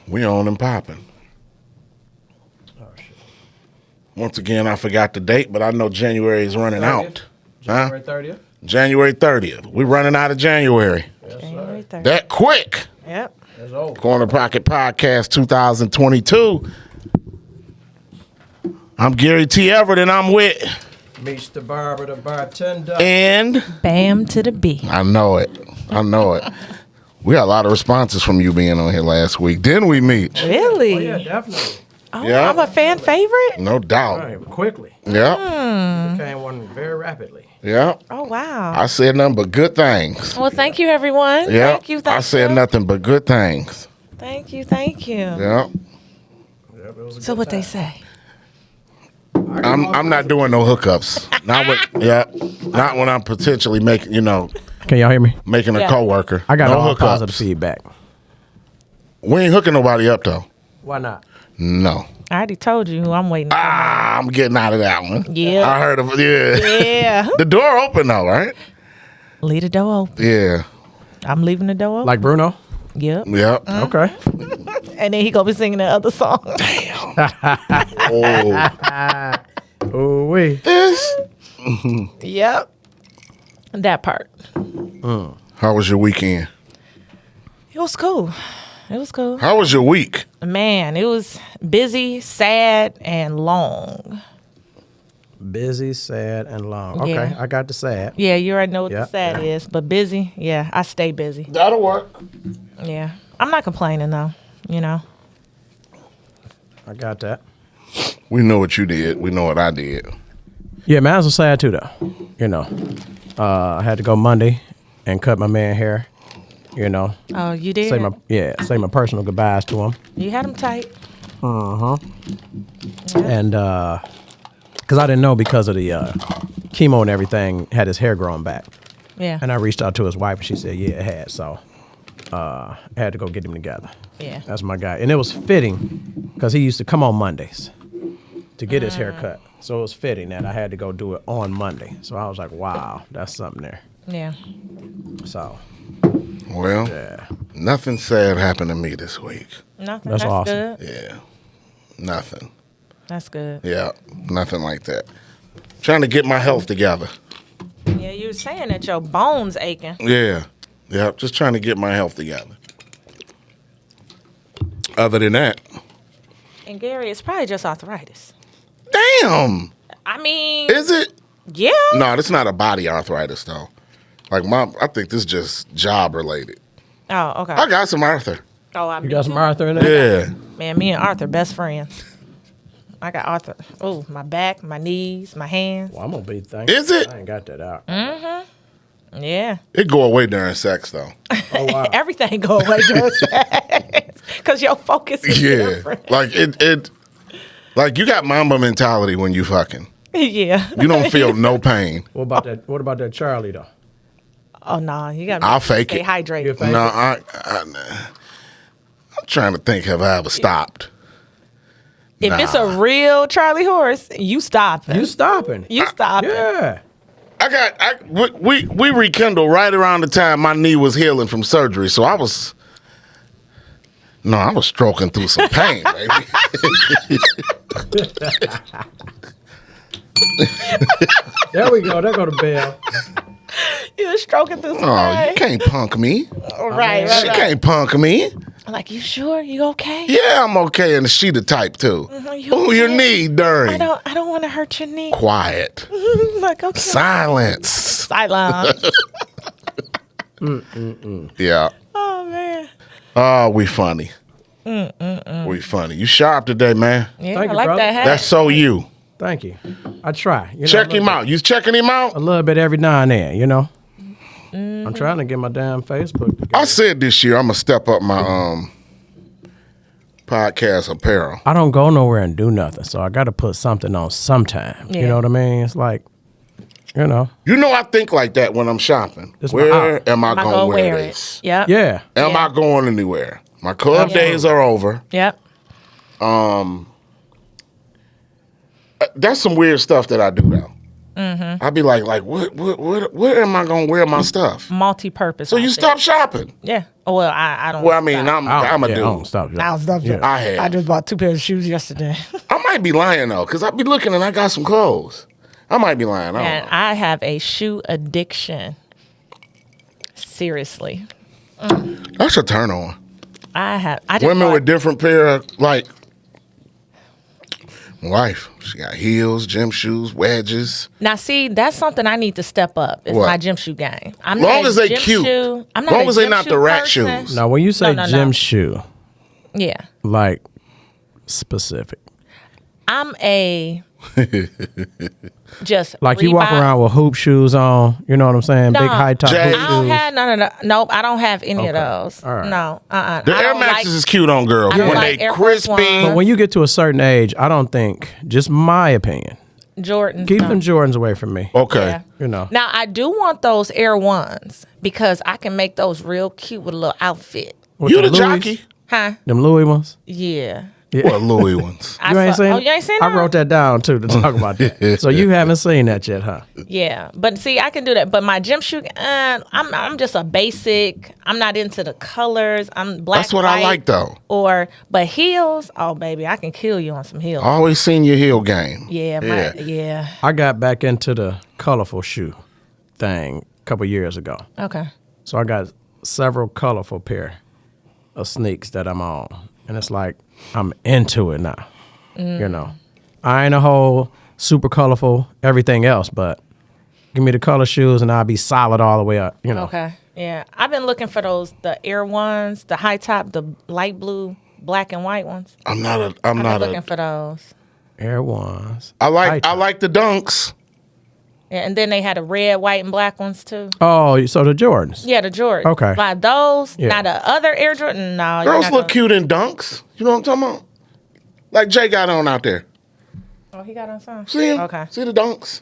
We on and popping. Oh, shit. Once again, I forgot the date, but I know January is running 30th? out. January 30th? January 30th. We're running out of January. Yes, January sir. 30th. That quick. Yep. That's over. Corner Pocket Podcast 2022. I'm Gary T. Everett, and I'm with... Meech the barber, the bartender. And... Bam to the B. I know it. We got a lot of responses from you being on here last week. Didn't we, Meech? Really? Oh, yeah, definitely. Oh, Yeah. I'm a fan favorite? No All doubt. right, quickly. Yeah. Became one very rapidly. Yeah. Oh, wow. I said nothing but good things. Well, thank you, everyone. Yeah. Thank you. I said nothing but good things. Thank you. Thank you. Yeah. Yep, it was a So good what they time. say? I'm not doing no hookups. Not with not when I'm potentially making Can y'all hear me? making a Yeah. coworker. I got no all hookups. positive feedback. We ain't hooking nobody up though. Why not? No. I already told you who I'm waiting for. I'm getting out of that one. Yeah. I heard of it. Yeah. Yeah. The door open though, right? Leave the door open. Yeah. I'm leaving the door open. Like Bruno? Yep. Yep. Okay. And then he gonna be singing the other song. Oh. Ooh wee. This. Yep. That part. How was your weekend? It was cool. It was cool. How was your week? Man, it was busy, sad, and long. Busy, sad, and long. Okay, Yeah. I got the sad. Yeah, you already know what Yeah, the sad is, but busy, yeah, I stay busy. That'll work. Yeah. I'm not complaining though, you know. I got that. We know what you did. We know what I did. Yeah, man, I was sad too, though. You know, I had to go Monday and cut my man hair. You know, Oh, you did? say my personal goodbyes to him. You had them tight. And because I didn't know because of the chemo and everything, had his hair growing back. Yeah. And I reached out to his wife, and she said, yeah, it had. So I had to go get him together. Yeah. That's my guy. And it was fitting because he used to come on Mondays to get his hair cut. So it was fitting that I had to go do it on Monday. So I was like, wow, that's something there. Yeah. So, Well, yeah. nothing sad happened to me this week. Nothing. That's That's awesome. good. Yeah. Nothing. That's good. Yeah. Nothing like that. Trying to get my health together. Yeah, you were saying that your bones aching. Yeah. Yeah. Just trying to get my health together. Other than that, And Gary, it's probably just arthritis. damn. I mean, Is it? yeah. No, it's not a body arthritis though. Like I think this is just job related. Oh, okay. I got some Arthur. Oh, You got some Arthur in there? Yeah. Man, me and Arthur best friends. I got Arthur. Oh, my back, my knees, my hands. Well, I'm going to be thankful. Is it? I ain't got that out. Yeah. It go away during sex though. Oh, wow. Everything go away during sex. Because your focus is Yeah. different. Like it like you got mamba mentality when you fucking. Yeah. You don't feel no pain. What about that? What about that Charlie, though? Oh, no. You got to I'll fake stay it. hydrated. You fake No, it? I'm trying to think have I ever stopped. If it's a real Charlie horse, you stopping. You stopping? You stopping. Yeah. We rekindled right around the time my knee was healing from surgery, so I was stroking through some pain, baby. There we go. There go the bell. You was stroking through some Oh, pain. you can't punk me. Right, She right. can't punk me. I'm like, you sure? You okay? Yeah, I'm okay, and she the type too. You Oh, your okay? knee dirty. I don't want to hurt your knee. Quiet. Like, okay. Silence. Silence. Yeah. Oh, man. Oh, we funny. We funny. You sharp today, man. Yeah, Thank I you, like brother. that hat. That's so you. Thank you. I try. You know, Check a little him out. You checking him out? A little bit every now and then, you know. I'm trying to get my damn Facebook together. I said this year I'm gonna step up my podcast apparel. I don't go nowhere and do nothing, so I got to put something on sometime. You Yeah. know what I mean? It's like, you know, You know I think like that when I'm shopping. This my Where out. am I I'm gonna gonna wear wear this? it. Yep. yeah. Am Yeah. I going anywhere? My club Yeah. days are over. Yep. That's some weird stuff that I do now. I'd be like, where am I gonna wear my stuff? Multi-purpose. So you outfit. stop shopping. Yeah. Well, I don't. Well, I mean, stop. I'm a dude. I don't stop. I don't stop. Yeah. I have. I just bought 2 pairs of shoes yesterday. I might be lying though, because I be looking and I got some clothes. I might be lying. I don't And know. I have a shoe addiction. Seriously. That's a turn on. I just Women bought- with different pair of, like, my wife, she got heels, gym shoes, wedges. Now, see, that's something I need to step up. It's What? my gym shoe game. I'm Long not a as they gym cute. shoe- I'm not Long a as they gym not shoe the rat person. shoes. Now, when you say No. gym shoe, Yeah. like specific, I'm a just like you walk Reebok. around with hoop shoes on. You know what I'm saying? No, Big high top Jay. hoop I don't shoes. have none of the. Nope, I don't have any of Okay. those. All right. No, The I Air don't Maxes like- is cute on girls. I don't When like they Air Force crispy. Ones. But when you get to a certain age, I don't think, just my opinion, Jordan. keep them Jordans away from me. Okay. Yeah. You know. Now I do want those Air Ones because I can make those real cute with a little outfit. With You the Louis- jockey? Huh? Them Louis ones. Yeah. Yeah. What Louis ones? I You ain't saw- seen Oh, it? you ain't seen I that? wrote that down too to talk about that. So you haven't seen that yet, huh? Yeah, but see, I can do that. But my gym shoe, I'm just a basic. I'm not into the colors. I'm black. That's what I white, like, though. But heels, oh baby, I can kill you on some heels. I always seen your heel game. Yeah, yeah. I got back into the colorful shoe thing a couple years ago. Okay. So I got several colorful pair of sneaks that I'm on. And it's like, I'm into it now. You know, I ain't a whole super colorful everything else, but give me the color shoes and I'll be solid all the way up, you know. Okay. Yeah, I've been looking for the Air Ones, the high top, the light blue, black and white ones. I'm I've been not looking a. for those. Air Ones. I like High top. the dunks. Yeah, and then they had the red, white, and black ones too. Oh, so the Jordans. Yeah, the Jordan. Okay. Like those. Yeah. Now the other Air Jordan. No, you're Girls not look gonna- cute in dunks. You know what I'm talking about? Like Jay got on out there. Oh, he got on some. See him? Okay. See the dunks?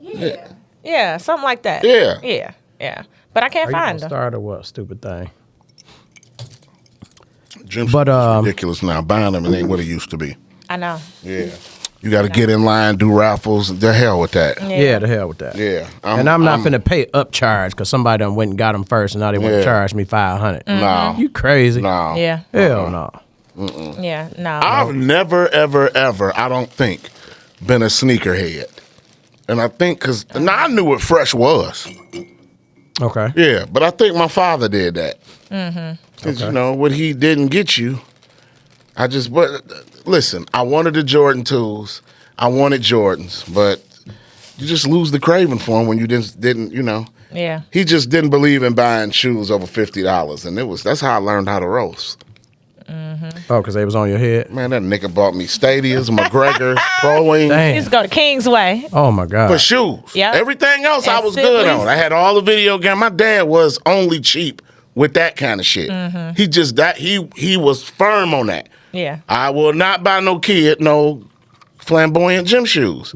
Yeah, something like that. Yeah. Yeah. But I can't Are you gonna find them. start or what? Stupid thing. Gym But, shoes is ridiculous now. Buying them, it ain't what it used to be. I know. Yeah. You got to get in line, do raffles. The hell with that. Yeah, the hell with that. Yeah. And I'm not finna pay upcharge because somebody done went and got them first and now they want Yeah. to charge me $500. No. You crazy. No. Yeah. Hell no. Yeah. No. I've never, ever, I don't think, been a sneakerhead. And I think, because I knew what fresh was. Okay. Yeah, but I think my father did that. Because, you know, what he didn't get you, listen, I wanted the Jordan 2s. I wanted Jordans, but you just lose the craving for them when you didn't, you know. Yeah. He just didn't believe in buying shoes over $50. And that's how I learned how to roast. Oh, because they was on your head? Man, that nigga bought me Stadias, McGregor, Pro Wings. Damn. Just go to Kingsway. Oh, my God. For shoes. Yep. Everything else I And was good Sibley's. on. I had all the video games. My dad was only cheap with that kind of shit. He just he was firm on that. Yeah. I will not buy no kid no flamboyant gym shoes.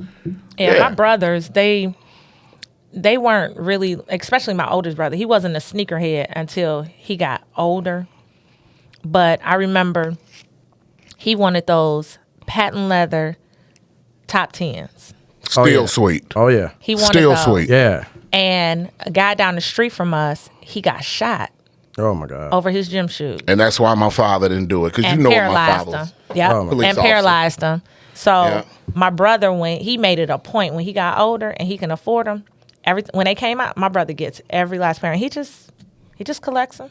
Yeah. Yeah. My brothers, they weren't really, especially my oldest brother. He wasn't a sneakerhead until he got older. But I remember he wanted those patent leather top 10s. Still yeah. sweet. Oh, yeah. He wanted Still those. sweet. Yeah. And a guy down the street from us, he got shot Oh, my God. over his gym shoes. And that's why my father didn't do it. Because you And know what my paralyzed father them. was. Yep. Oh, my Police And officer. paralyzed them. So Yeah. my brother, when he made it a point when he got older and he can afford them, when they came out, my brother gets every last pair. And he just collects them.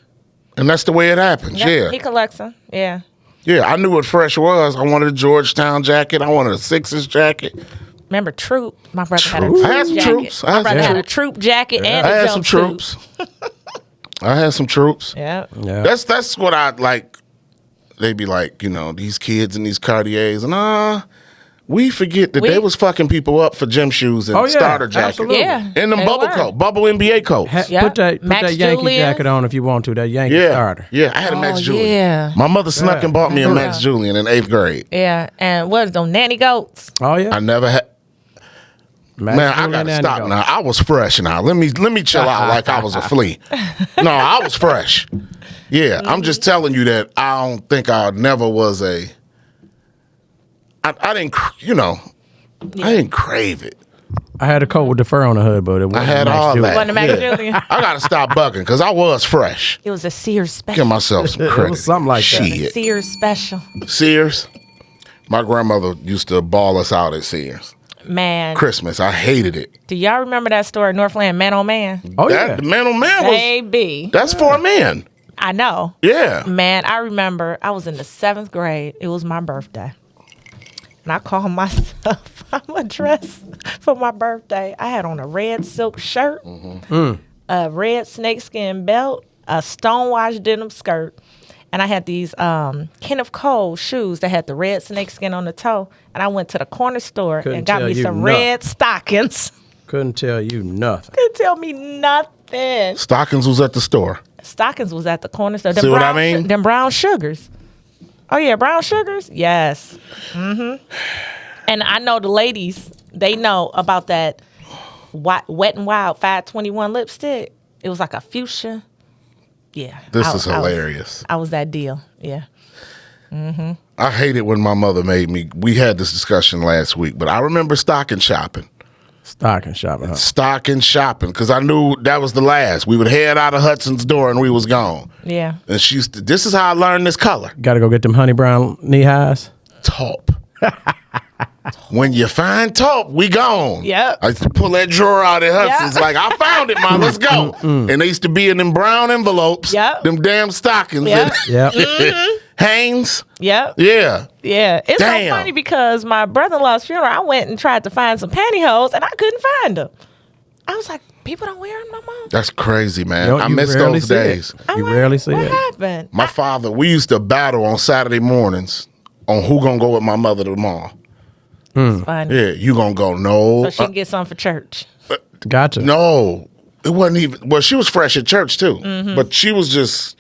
And that's the way it happens. Yeah. He collects them. Yeah. Yeah, I knew what fresh was. I wanted a Georgetown jacket. I wanted a Sixers jacket. Remember Troop? My brother had a Troop? Troop I had some jacket. Troops. My brother had Yeah. a Troop jacket and I a had some jumpsuit. troops. I had some troops. Yeah. Yeah. That's what I like. They be like, you know, these kids in these Cartiers, and we forget that they was fucking people up for gym shoes and Oh, yeah, starter jackets. absolutely. Yeah. And them they bubble were. coat, bubble NBA coats. Yeah. Put that Max Yankee Julius. jacket on if you want to. That Yankee Yeah, starter. yeah. I had a Max Oh, Julian. yeah. My mother snuck Yeah. and bought me a Yeah. Max Julian in 8th grade. Yeah. And what is those nanny goats? Oh, yeah. I never had. Max Man, I Julian gotta and stop go. now. I was fresh now. Let me chill out like I was a flea. No, I was fresh. Yeah, I'm just telling you that I don't think I never was a. I didn't, you know, I didn't crave it. I had a coat with the fur on the hood, but it wasn't I had Max all Julian. that. Wasn't a Max Yeah. Julian? I gotta stop bugging because I was fresh. It was a Sears special. Give myself some It credit. was something like that. Shit. Sears special. Sears. My grandmother used to ball us out at Sears. Man, Christmas. I hated it. do y'all remember that store in Northland, Man on Man? Oh, That yeah. the man on man was. Baby. That's for men. I know. Yeah. Man, I remember I was in the 7th grade. It was my birthday. And I called myself, I'm a dress for my birthday. I had on a red silk shirt, a red snakeskin belt, a stonewashed denim skirt, and I had these Kenneth Cole shoes that had the red snakeskin on the toe. And I went to the corner store Couldn't and got tell me you some nothing. red stockings. Couldn't tell you nothing. Couldn't tell me nothing. Stockings was at the store. Stockings was at the corner store. See what I mean? Them brown sugars. Oh yeah, brown sugars. Yes. And I know the ladies. They know about that Wet and Wild 521 lipstick. It was like a fuchsia. Yeah. This is hilarious. I was that deal. Yeah. I hate it when my mother made me. We had this discussion last week, but I remember stocking shopping. Stocking shopping, huh? Stocking shopping because I knew that was the last. We would head out of Hudson's door and we was gone. Yeah. And this is how I learned this color. Got to go get them honey brown knee highs. Taupe. When you find taupe, we gone. Yep. I used to pull that drawer out at Hudson's like, I found it, Mom, let's go. And they used to be in them brown envelopes. Yep. Them damn stockings. Yep. Yep. Hanes. Yep. Yeah. Yeah. It's Damn. so funny because my brother-in-law's funeral, I went and tried to find some pantyhose and I couldn't find them. I was like, people don't wear them no more. That's crazy, man. You I miss rarely those see it. days. I'm You like, rarely see what it. happened? My father, we used to battle on Saturday mornings on who gonna go with my mother to the mall. It's funny. Yeah, you gonna go? No, So she can get some for church. Gotcha. no. It wasn't even. Well, she was fresh at church too, but she was just.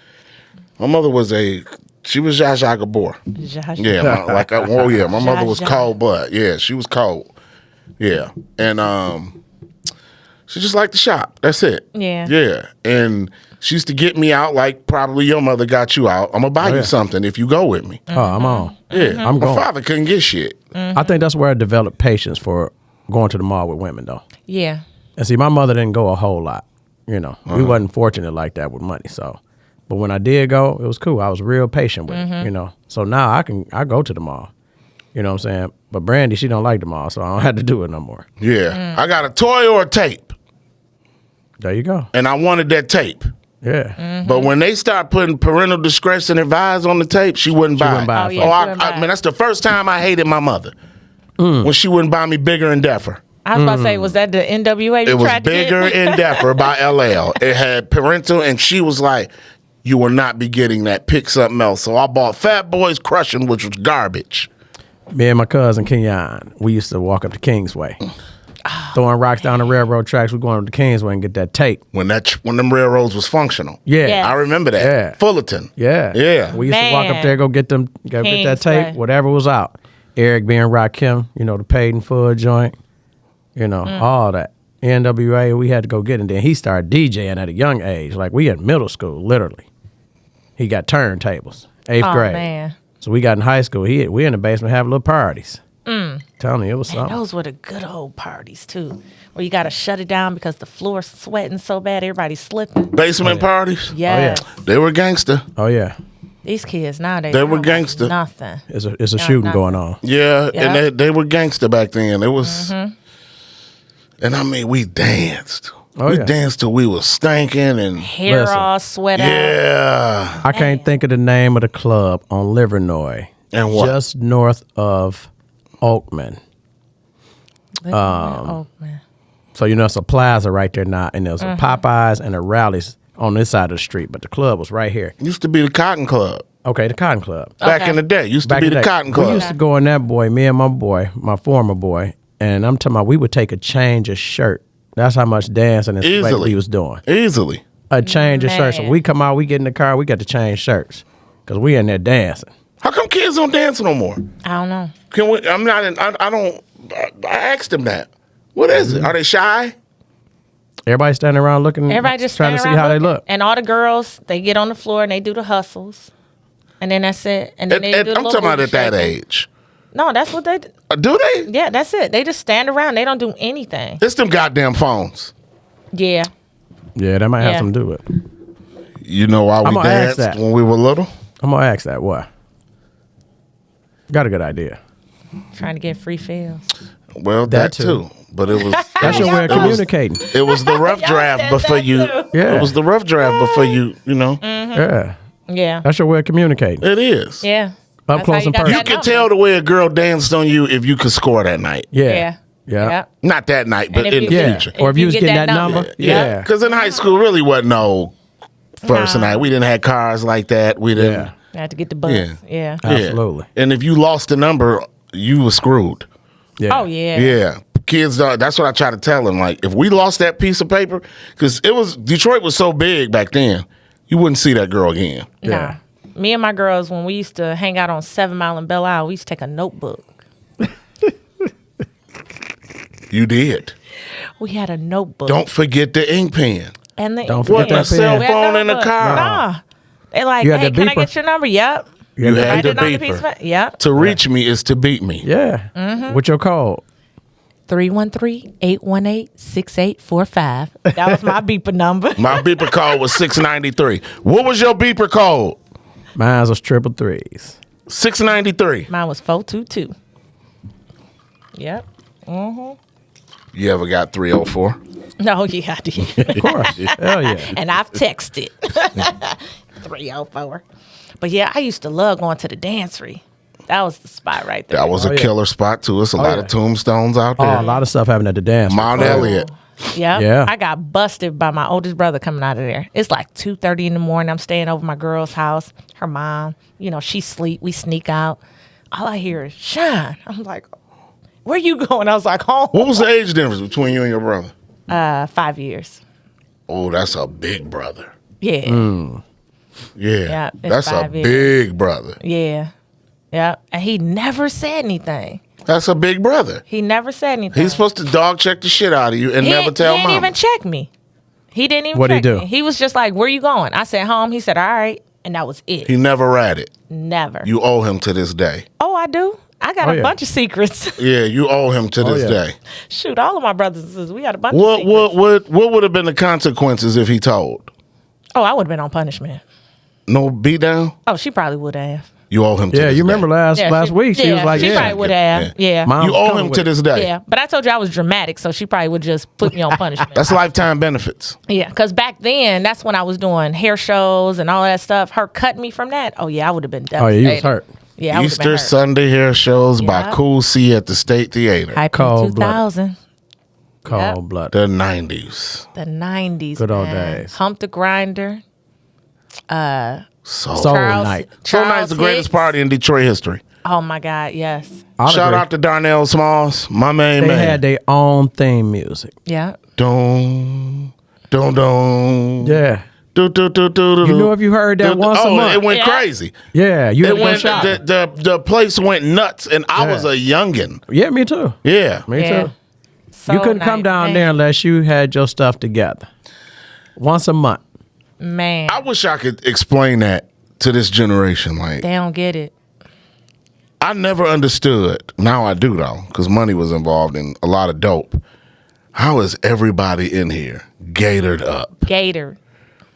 My mother was she was Zsa Zsa Gabor. Yeah, my mother was Zsa Zsa. cold blood. Yeah, she was cold. Yeah, and she just liked to shop. That's it. Yeah. Yeah, and she used to get me out like probably your mother got you out. I'm gonna buy you something if you go with me. Oh, I'm on. Yeah, I'm my going. father couldn't get shit. I think that's where I developed patience for going to the mall with women, though. Yeah. And see, my mother didn't go a whole lot. You know, we wasn't fortunate like that with money. So, but when I did go, it was cool. I was real patient with it. You know, so now I go to the mall. You know what I'm saying? But Brandy, she don't like the mall, so I don't have to do it no more. Yeah, I got a toy or a tape, There you go. and I wanted that tape. Yeah. But when they start putting parental discretion advised on the tape, she wouldn't buy wouldn't it. buy it Oh, for yeah, you. she wouldn't buy it. Man, that's the first time I hated my mother. When she wouldn't buy me Bigger and Deffer. I was about to say, was that the NWA? It was Bigger and Deffer by LL. It had parental, and she was like, you will not be getting that. Pick something else. So I bought Fat Boys Crushing, which was garbage. Me and my cousin Kenyon, we used to walk up to Kingsway, throwing rocks down the railroad tracks. We going up to Kingsway and get that tape. When them railroads was functional. Yeah. Yeah. I remember that. Yeah. Fullerton. Yeah. Yeah. We used to walk up Man. there, go get that tape, Kingsway. whatever was out. Eric being Rakim, you know, the paid in full joint, you know, all that. NWA, we had to go get it. And then he started DJing at a young age. Like we in middle school, literally. He got turntables, 8th Oh, grade. man. So we got in high school. We in the basement having little parties. Telling you, it was Man, something. those were the good old parties, too, where you got to shut it down because the floor's sweating so bad, everybody's slipping. Basement parties. Yes. They were gangster. Oh, yeah. These kids nowadays, They were don't like gangster. Nothing. It's a shooting nothing. going on. Yeah, Yeah. and they were gangster back then. It was, and I mean, we danced. Oh, we yeah. danced till we was stinking and Hair Listen. all sweat out. yeah. I can't think of the name of the club on Livernois. And what? Just north of Oakman. Oh, man. So, you know, it's a plaza right there now, and there's a Popeyes and a Rally's on this side of the street, but the club was right here. Used to be the Cotton Club Okay, the Cotton Club. back Okay. in the day. Used to Back be in the day, Cotton We Club. used to go in that boy, me and my boy, my former boy, and I'm talking about we would take a change of shirt. That's how much dancing and sweating Easily. we was doing. Easily. A change of shirts. So Man. we come out, we get in the car, we got to change shirts because we in there dancing. How come kids don't dance no more? I don't know. Can we? I'm not. I don't. I asked them that. What is it? Are they shy? Everybody standing around looking, Everybody just trying to see standing how around they looking. look. And all the girls, they get on the floor and they do the hustles. And then that's it. And then they do the I'm little talking about booty at that shaking. age. No, that's what they. Do they? Yeah, that's it. They just stand around. They don't do anything. It's them goddamn phones. Yeah. Yeah, that might have something to do with it. You know why we danced when we were little? I'm gonna ask that. Why? Got a good idea. Trying to get free fills. Well, that too. But it was That's your way of communicating. It was the rough draft before you. Yeah. It was the rough draft before you. Yeah. Yeah. That's your way of communicating. It is. Yeah. Up close and personal. You can tell the way a girl danced on you if you could score that night. Yeah. Not that night, but in the future. Or if you was getting that number. Yeah. Because in high school, really wasn't no first night. We didn't have cars like that. We didn't. I had to get the bus. Yeah. Absolutely. And if you lost the number, you were screwed. Yeah. Oh, yeah. Yeah. Kids, that's what I try to tell them. Like, if we lost that piece of paper, because Detroit was so big back then, you wouldn't see that girl again. Nah. Me and my girls, when we used to hang out on 7 Mile and Belle Isle, we used to take a notebook. You did. We had a notebook. Don't forget the ink pen. And Don't forget that cell pen. phone in the car. Nah. They like, You had hey, the can I beeper? get your number? Yep. You Yeah. had Write the it on the piece of beeper. it. Yep. To reach me is to beat me. Yeah. With your code. 313-818-6845. That was my beeper number. My beeper code was 693. What was your beeper code? Mine was 333s. 693. Mine was 422. Yep. You ever got 304? No, yeah, I did. Of course. Hell yeah. And I've texted 304. But yeah, I used to love going to the dancery. That was the spot right there. That was a killer spot, too. It's a lot of tombstones out there. Oh, a lot of stuff happened at the dance. Mount Elliott. Yep. Yeah. I got busted by my oldest brother coming out of there. It's like 2:30 in the morning. I'm staying over my girl's house. Her mom, she sleep. We sneak out. All I hear is shine. I'm like, where you going? I was like, home. What was the age difference between you and your brother? 5 years. Oh, that's a big brother. Yeah. Yeah. it's That's a 5 years. big brother. Yeah. Yeah. And he never said anything. That's a big brother. He never said anything. He's supposed to dog check the shit out of you and never tell He mama. didn't even check me. He didn't even What'd he check do? me. He was just like, where you going? I said, home. He said, all right. And that was it. He never ratted. Never. You owe him to this day. Oh, I do. I got a bunch of secrets. Yeah, you owe him to this day. Shoot, all of my brothers and sisters, we got a bunch of What secrets. what would have been the consequences if he told? Oh, I would have been on punishment. No beat down? Oh, she probably would have. You owe him to Yeah, this you remember day. last week she was like, she yeah. probably would have. Yeah. Mom You was owe coming him with to this day. Yeah. But I told you I was dramatic, so she probably would just put me on punishment. That's lifetime benefits. Yeah, because back then, that's when I was doing hair shows and all that stuff. Her cutting me from that, oh yeah, I would have been Oh, devastated. yeah, you was hurt. Yeah, I would've been Easter hurt. Sunday hair shows by Yeah. Cool C at the State Theater. Hype Cold 2000. Cold blood. The 90s. The 90s. Good old man. days. Hump the Grinder. Soul Soul Charles- Night. Soul Charles Night's the greatest Hicks. party in Detroit history. Oh my God, yes. I'll Shout agree. out to Darnell Smalls, my main They man. had their own theme music. Yeah. Don't. Yeah. You You know if you heard that once a month. It went Yeah. crazy. Yeah, you had It to go went, shopping. the place went nuts, and I was a youngin'. Yeah, me too. Yeah. Me Yeah. too. So You couldn't come nice, down man. there unless you had your stuff together. Once a month. Man, I wish I could explain that to this generation. Like, they don't get it. I never understood. Now I do, though, because money was involved in a lot of dope. How is everybody in here gaitored up? Gator.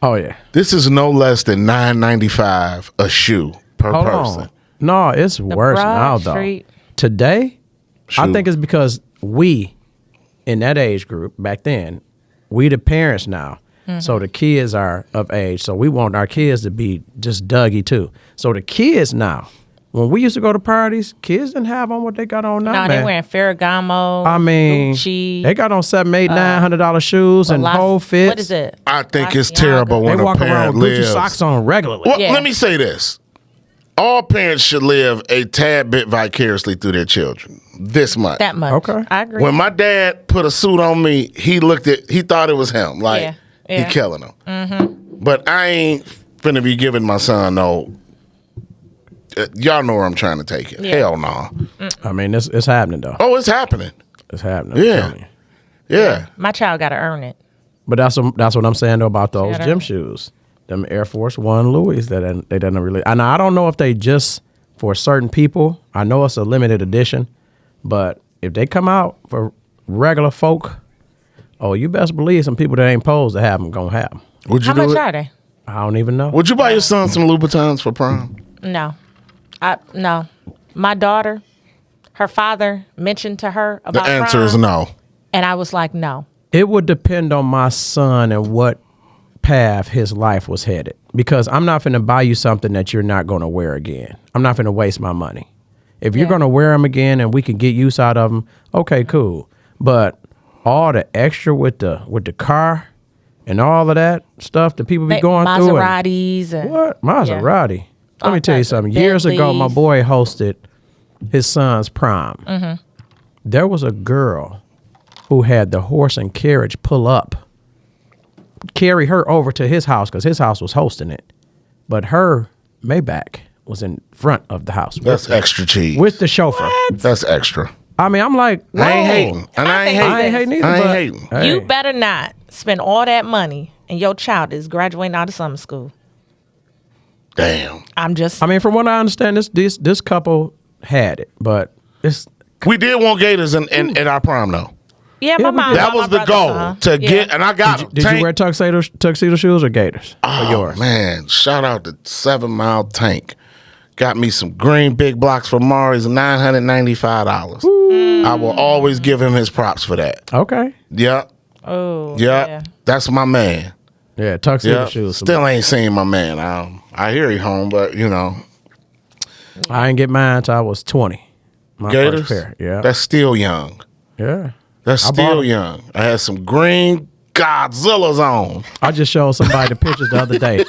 Oh yeah. This is no less than $9.95 a shoe per Hold person. on. No, it's worse Broad now though. Street. Today, I Shoot. think it's because we, in that age group back then, we the parents now. So the kids are of age. So we want our kids to be just Dougie too. So the kids now, when we used to go to parties, kids didn't have on what they got on now, No, man. they wearing Ferragamo. I mean, Gucci. they got on $700, $800 shoes and whole fits. What is it? I think it's Balenciaga. terrible They when a walk around parent with Gucci lives. socks on regularly. Well, Yeah. let me say this. All parents should live a tad bit vicariously through their children. This much. That much. Okay. I agree. When my dad put a suit on me, he thought it was him. Like, Yeah. he Yeah. killing him. Mm-hmm. But I ain't finna be giving my son no. Y'all know where I'm trying to take it. Yeah. Hell no. I mean, it's happening though. Oh, it's happening. It's happening. I'm Yeah. telling you. Yeah. My child got to earn it. But that's what I'm saying though about those Shut gym up. shoes, them Air Force One Louis that they didn't really. And I don't know if they just for certain people. I know it's a limited edition, but if they come out for regular folk, oh, you best believe some people that ain't supposed to have them gonna have them. Would you How do much it? are they? I don't even know. Would you buy your son some Louboutins for prom? No. No. My daughter, her father mentioned to her about The answer prom, is no. and I was like, no. It would depend on my son and what path his life was headed. Because I'm not finna buy you something that you're not gonna wear again. I'm not finna waste my money. If you're gonna wear them again and we can get use out of them, okay, cool. But all the extra with the car and all of that stuff that people be going through. Maseratis and What? Maserati. Yeah. Let me tell you types of something. Years ago, my Bentleys. boy hosted his son's prom. Mm-hmm. There was a girl who had the horse and carriage pull up, carry her over to his house because his house was hosting it. But her Maybach was in front of the house. That's extra cheese. With the chauffeur. That's extra. I mean, I'm like, whoa. I ain't hating. And I ain't I I ain't hating. hating either. I ain't but, hating. hey, You better not spend all that money and your child is graduating out of summer school. Damn. I'm just I mean, from what I understand, this couple had it, but it's We did want gators at our prom though. yeah, my we mom. did. That bought was my the brother goal some. to Yeah. get, and I got them. did you wear tuxedo shoes or gators for yours? Man, shout out to 7 Mile Tank. Got me some green big blocks for Mari's, $995. I will always give him his props for that. Okay. Yep. Oh, Yep. That's my man. Yeah, tuxedo Yep. shoes. Still ain't seen my man. I hear he home, but I didn't get mine until I was 20. My gators. first pair. Yeah. That's still young. yeah. That's I bought still 'em. young. I had some green Godzillas on. I just showed somebody the pictures the other day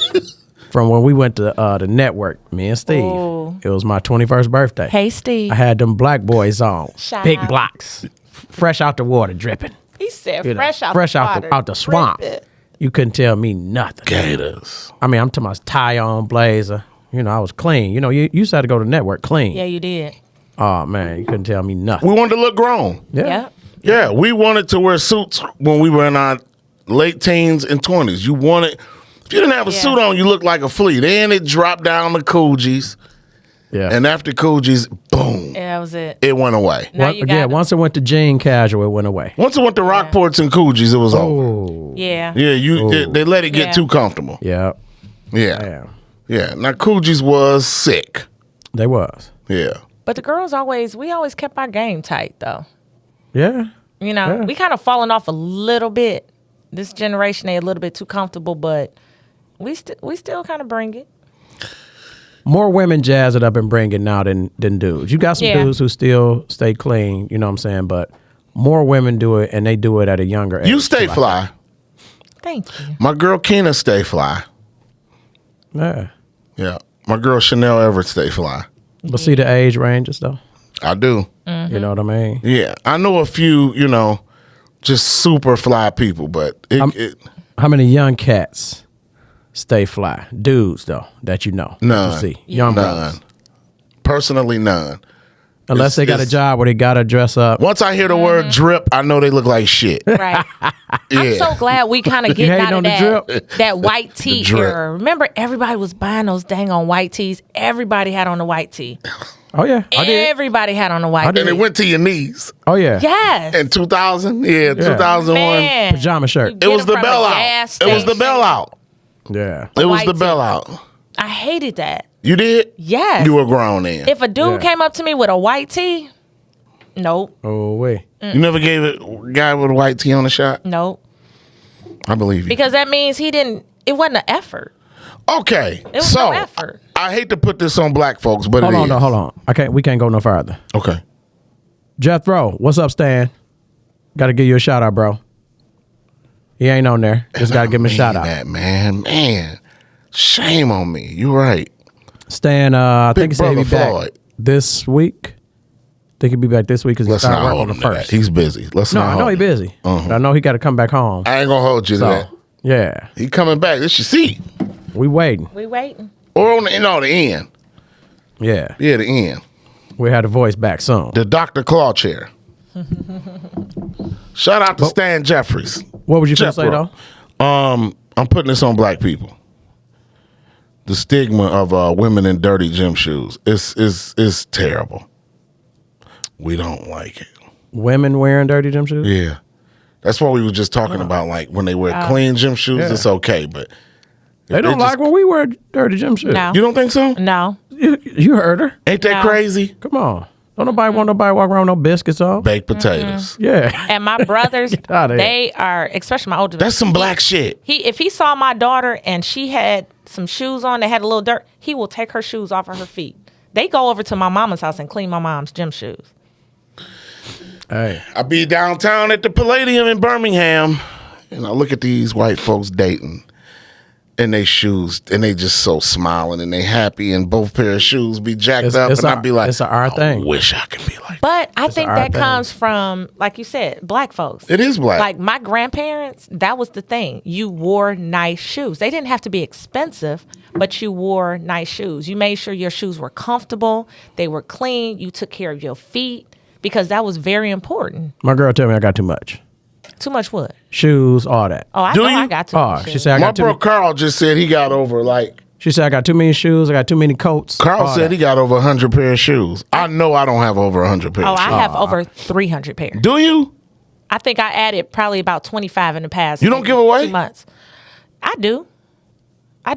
from when we went to the network, me and Steve. Oh. It was my 21st birthday. Hey, Steve. I had them black boys on. Shout Big out. blocks. Fresh out the water, dripping. He said You know, fresh out out the swamp. Drip it. You couldn't tell me nothing. Gators. I mean, I'm talking about tie on, blazer. You know, I was clean. You know, you used to have to go to network clean. Yeah, you did. Oh, man, you couldn't tell me nothing. We wanted to look grown. Yeah. Yeah, we wanted to wear suits when we were in our late teens and 20s. You wanted, if you didn't have a Yeah. suit on, you looked like a flea. Then it dropped down to Coogie's, Yeah. and after Coogie's, boom, Yeah, that was it. it went away. Now you got Once it went to jean casual, it went away. Once it went to Rockports and Coogie's, it was over. Oh, Yeah. Yeah, they let it get Yeah. too comfortable. yeah. Yeah, Damn. yeah. Now Coogie's was sick. They was. Yeah, But the girls we always kept our game tight though. Yeah. You know, Yeah. we kind of fallen off a little bit. This generation, they a little bit too comfortable, but we still kind of bring it. More women jazz it up and bring it now than dudes. You got some Yeah. dudes who still stay clean, you know what I'm saying? But more women do it, and they do it at a younger age. you stay too, I fly. Thank you. My girl Keena stay fly. think. Yeah. Yeah, my girl Chanel Everett stay fly. But see the age ranges, though? I do. Mm-hmm. You know what I mean? Yeah, I know a few, just super fly people, but How many young cats stay fly? Dudes, though, that you know. that None. You see. Young brothers. none. Personally, none. Unless they got a job where they got to dress up. Once I hear the word drip, I know they look like shit. Right. I'm Yeah. so glad we kind of getting hating out of on the that, drip? that white tee drip. era. Remember, everybody was buying those dang on white tees. Everybody had on the white tee. Oh, yeah. I did. Everybody had on the white And tee. it went to your knees. Oh, yeah. Yes. In 2000? Yeah, 2001. Man. Pajama shirt. You It get was them the from a bell out. gas It was the station. bell out. Yeah. It was white the tee. bell out. I hated that. You did? Yes. You were grown then. If a dude Yeah. came up to me with a white tee, nope, Oh, wait. You never gave it a guy with a white tee on the shot? nope. I believe you. Because that means it wasn't an effort. Okay. was so, no effort. I hate to put this on black folks, but Hold it on, is. no, hold on. We can't go no further. Okay. Jethro, what's up, Stan? Got to give you a shout out, bro. He ain't on there. Just got to give him a shout out. That, man. Shame on me. You're right. Stan, I Big think he said he'll be brother back Floyd. this week. Think he'll be back this week because he Let's started not work hold on him the to that. first. He's busy. Let's No, not I know hold he him. busy. But I know he got to come back home. I ain't gonna hold you to that. So, yeah, He coming back. This your seat. we waiting. We waiting. Or on the end. Yeah, Yeah, the end. we had a voice back soon. The Dr. Claw chair. Shout out to Stan Jeffries. What would you say Jethro. though? I'm putting this on black people. the stigma of women in dirty gym shoes is terrible. We don't like it. Women wearing dirty gym shoes? Yeah. That's what we were just talking about. Like when they wear clean gym shoes, it's okay. But they don't like when we wear dirty gym shoes. No. You don't think so? No. You heard her. Ain't that crazy? Come on. Don't nobody want nobody walk around with no biscuits on. Baked potatoes. Yeah. And my brothers, outta here. they are, especially my older. That's some black shit. If he saw my daughter and she had some shoes on that had a little dirt, he will take her shoes off of her feet. They go over to my mama's house and clean my mom's gym shoes. Hey. I be downtown at the Palladium in Birmingham, and I look at these white folks dating in their shoes, and they just so smiling and they happy, and both pair of shoes be jacked up, and I'd be like, it's our thing. I wish I could be like that. But I think that thing. comes from, like you said, black folks. It is black. Like my grandparents, that was the thing. You wore nice shoes. They didn't have to be expensive, but you wore nice shoes. You made sure your shoes were comfortable. They were clean. You took care of your feet because that was very important. My girl told me I got too much. Too much what? Shoes, all that. Oh, I Do know you? I got too much. She said I My got too bro Carl just said he got over, like, She said I got too many shoes, I got too many coats. Carl all said that. he got over 100 pair of shoes. I know I don't have over 100 pairs Oh, of shoes. I have over 300 pairs. Do you? I think I added probably about 25 in the past. You don't give away? 2 months. I do. I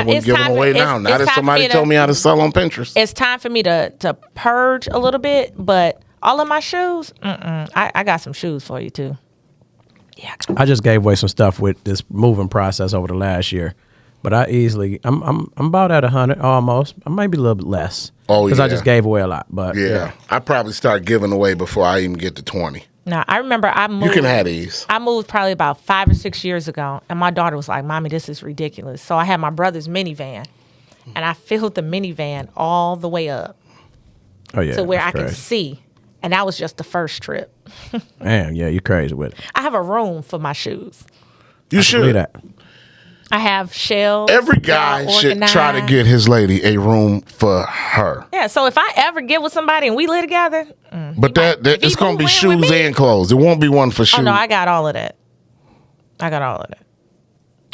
wouldn't give them away now. Now that somebody told me how to sell on Pinterest. It's time for me to purge a little bit, but all of my shoes, I got some shoes for you too. Yeah, I just gave away some stuff with this moving process over the last year, but I'm about at 100 almost. I might be a little bit less. Oh, because I yeah. just gave away a lot. But Yeah. I probably start giving away before I even get to 20. Now I remember I moved. You can have these. I moved probably about 5 or 6 years ago, and my daughter was like, "Mommy, this is ridiculous." So I had my brother's minivan, and I filled the minivan all the way up oh yeah, to where I that's could crazy. see, and that was just the first trip. Damn, yeah, you crazy with it. I have a room for my shoes. You Believe should. that. I have shelves. Every that are guy should try to organized. get his lady a room for her. Yeah, so if I ever get with somebody and we live together, But that if he it's going to be move in with shoes me- and clothes. It won't be one for shoes. oh no, I got all of that.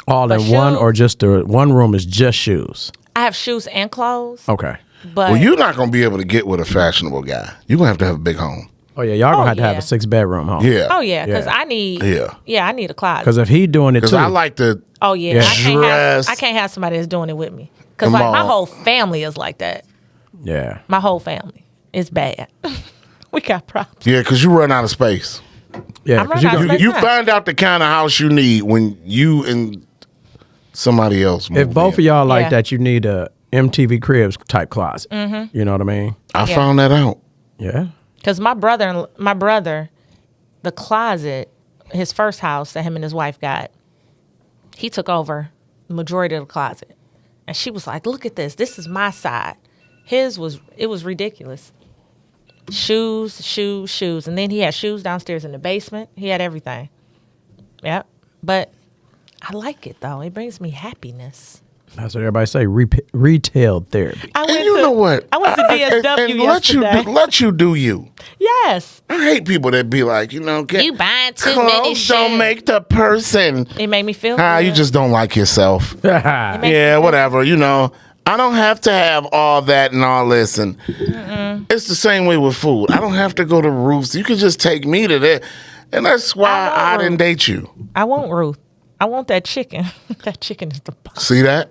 All But in one, shoes- or just the one room is just shoes. I have shoes and clothes, Okay. but Well, you're not going to be able to get with a fashionable guy. You're going to have a big home. Oh yeah, y'all gonna have to have yeah. a 6-bedroom home. Yeah. oh yeah, because Yeah. I need Yeah. I need a closet. Because if he doing it Because too, I like to. Oh yeah, Yeah. I can't have somebody that's doing it with me because Them like my all- whole family is like that. yeah. My whole family is bad. We got problems. Yeah, because you run out of space. Yeah, I'm 'cause running out of you space. You now. find out the kind of house you need when you and somebody else move if both in. of y'all like Yeah. that, you need a MTV Cribs type closet. Mm-hmm. You know what I mean? I Yeah. found that out. Yeah. Because my brother, the closet, his first house that him and his wife got, he took over the majority of the closet. And she was like, look at this. This is my side. It was ridiculous. Shoes. And then he had shoes downstairs in the basement. He had everything. Yep. But I like it, though. It brings me happiness. That's what everybody say. Retail therapy. I And you know what? I went to DSW and yesterday. let you do you. Yes. I hate people that be like, get, You buying too many clothes don't shoes. make the person. It made me feel You good. just don't like yourself. yeah. Yeah, whatever. I don't have to have all that and all this. And it's the same way with food. I don't have to go to Ruth's. You can just take me to that. And that's why I didn't date you. I want Ruth. I want that chicken. That chicken is the bomb. See that?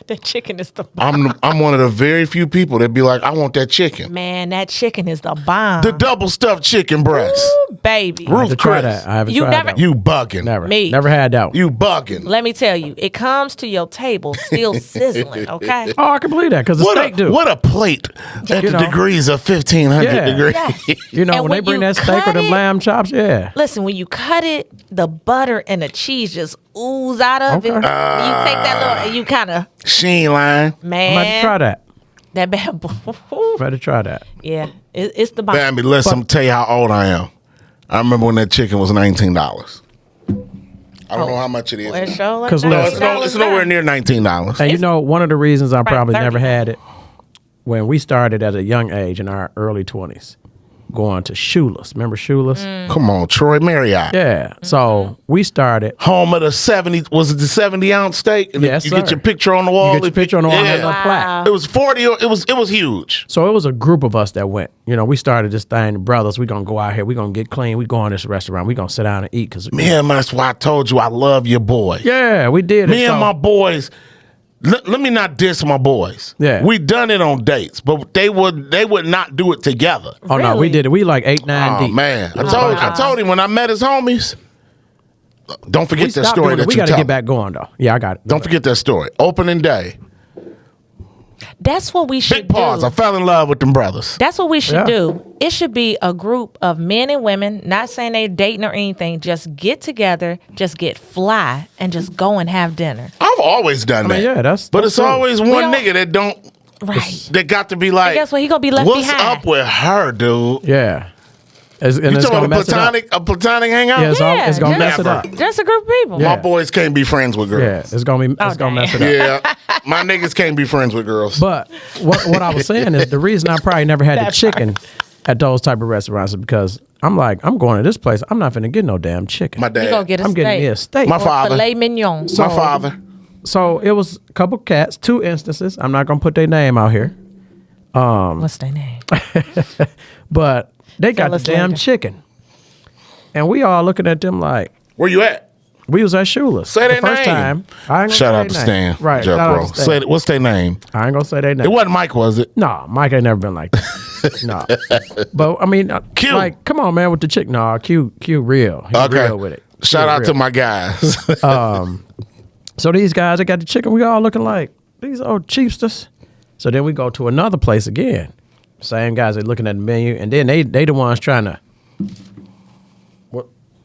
That chicken is the bomb. I'm one of the very few people that be like, I want that chicken. Man, that chicken is the bomb. The double stuffed chicken breast. Ooh, baby. I have Ruth to try Chris. that. I haven't You tried never- that. You bugging. Never had that one. You bugging. Let me tell you, it comes to your table still sizzling, okay? Oh, I can believe that because the steak do. What a plate at You the know. degrees of 1500 Yeah. degrees. Yes. You know, And when they when bring you that steak or cut the it- lamb chops, yeah. Listen, when you cut it, the butter and the cheese just ooze out of it. Okay. You take that little, and you kind of, She ain't lying. I'm about to man, try that. that bad boy. Better try that. Yeah, it's the bomb. Bambi, listen, tell you how old I am. I remember when that chicken was $19. I don't know how much it is. Well, it sure like 'Cause $19 look, It's nowhere now. near $19. And you know, one of the reasons I Right, probably 30 never now. had it, when we started at a young age in our early 20s, going to Shoeless. Remember Shoeless? Come on, Troy Marriott. Yeah. So we started. Home of the 70, was it the 70-ounce steak? And Yes, you sir. get your picture on the wall. You get your picture on the wall. And Yeah. a plaque. It was 40. It was huge. So it was a group of us that went. You know, we started this thing, brothers. We gonna go out here. We gonna get clean. We go in this restaurant. We gonna sit down and eat. Cause That's why I told you I love your boy. yeah, we did. Me and my boys. Let me not diss my boys. Yeah. We done it on dates, but they would not do it together. Oh no, we Really? did it. We like 8, 9 Oh deep. man, I told him when I met his homies. Don't forget We that stopped story doing it. that We you got to tell. get back going though. Yeah, I got it. Don't forget that story. Opening day. That's what we should Big pause. I do. fell in love with them brothers. That's what we should Yeah. do. It should be a group of men and women, not saying they dating or anything, just get together, just get fly, and just go and have dinner. I've always done that. mean, yeah, that's But it's true. always We one don't- nigga that don't. Right. That got to be like. guess what? He gonna be left What's behind. up with her, dude? Yeah. And You it's talking gonna about mess it up. a platonic hangout? Yeah, it's gonna mess it Never. up. Just a group of people. Yeah. My boys can't be friends with Yeah, girls. it's gonna mess it up. Yeah, my niggas can't be friends with girls. But what I was saying is the reason I probably never had the chicken at those type of restaurants is because I'm like, I'm going to this place. I'm not finna get no damn chicken. My You dad, gonna get a I'm steak. getting me a steak. My Or father. filet mignon. my father. So it was a couple cats, 2 instances. I'm not gonna put their name out here, What's their name? but they got Tell the us damn later. chicken, and we all looking at them like Where you at? we was at Shoeless. Say the their first name. time. I ain't gonna Shout say out to their Stan. name. Right. Jeff shout out Bro. to Stan. Say what's their name? I ain't gonna say their name. It wasn't Mike, was it? No, Mike ain't never been like that. No, but I mean, Q. like, come on, man, with the chick. No, Q real. He Okay. real with it. Shout He out real. to my guys. So these guys that got the chicken, we all looking like these old cheapsters. So then we go to another place again. Same guys are looking at the menu, and then they the ones trying to.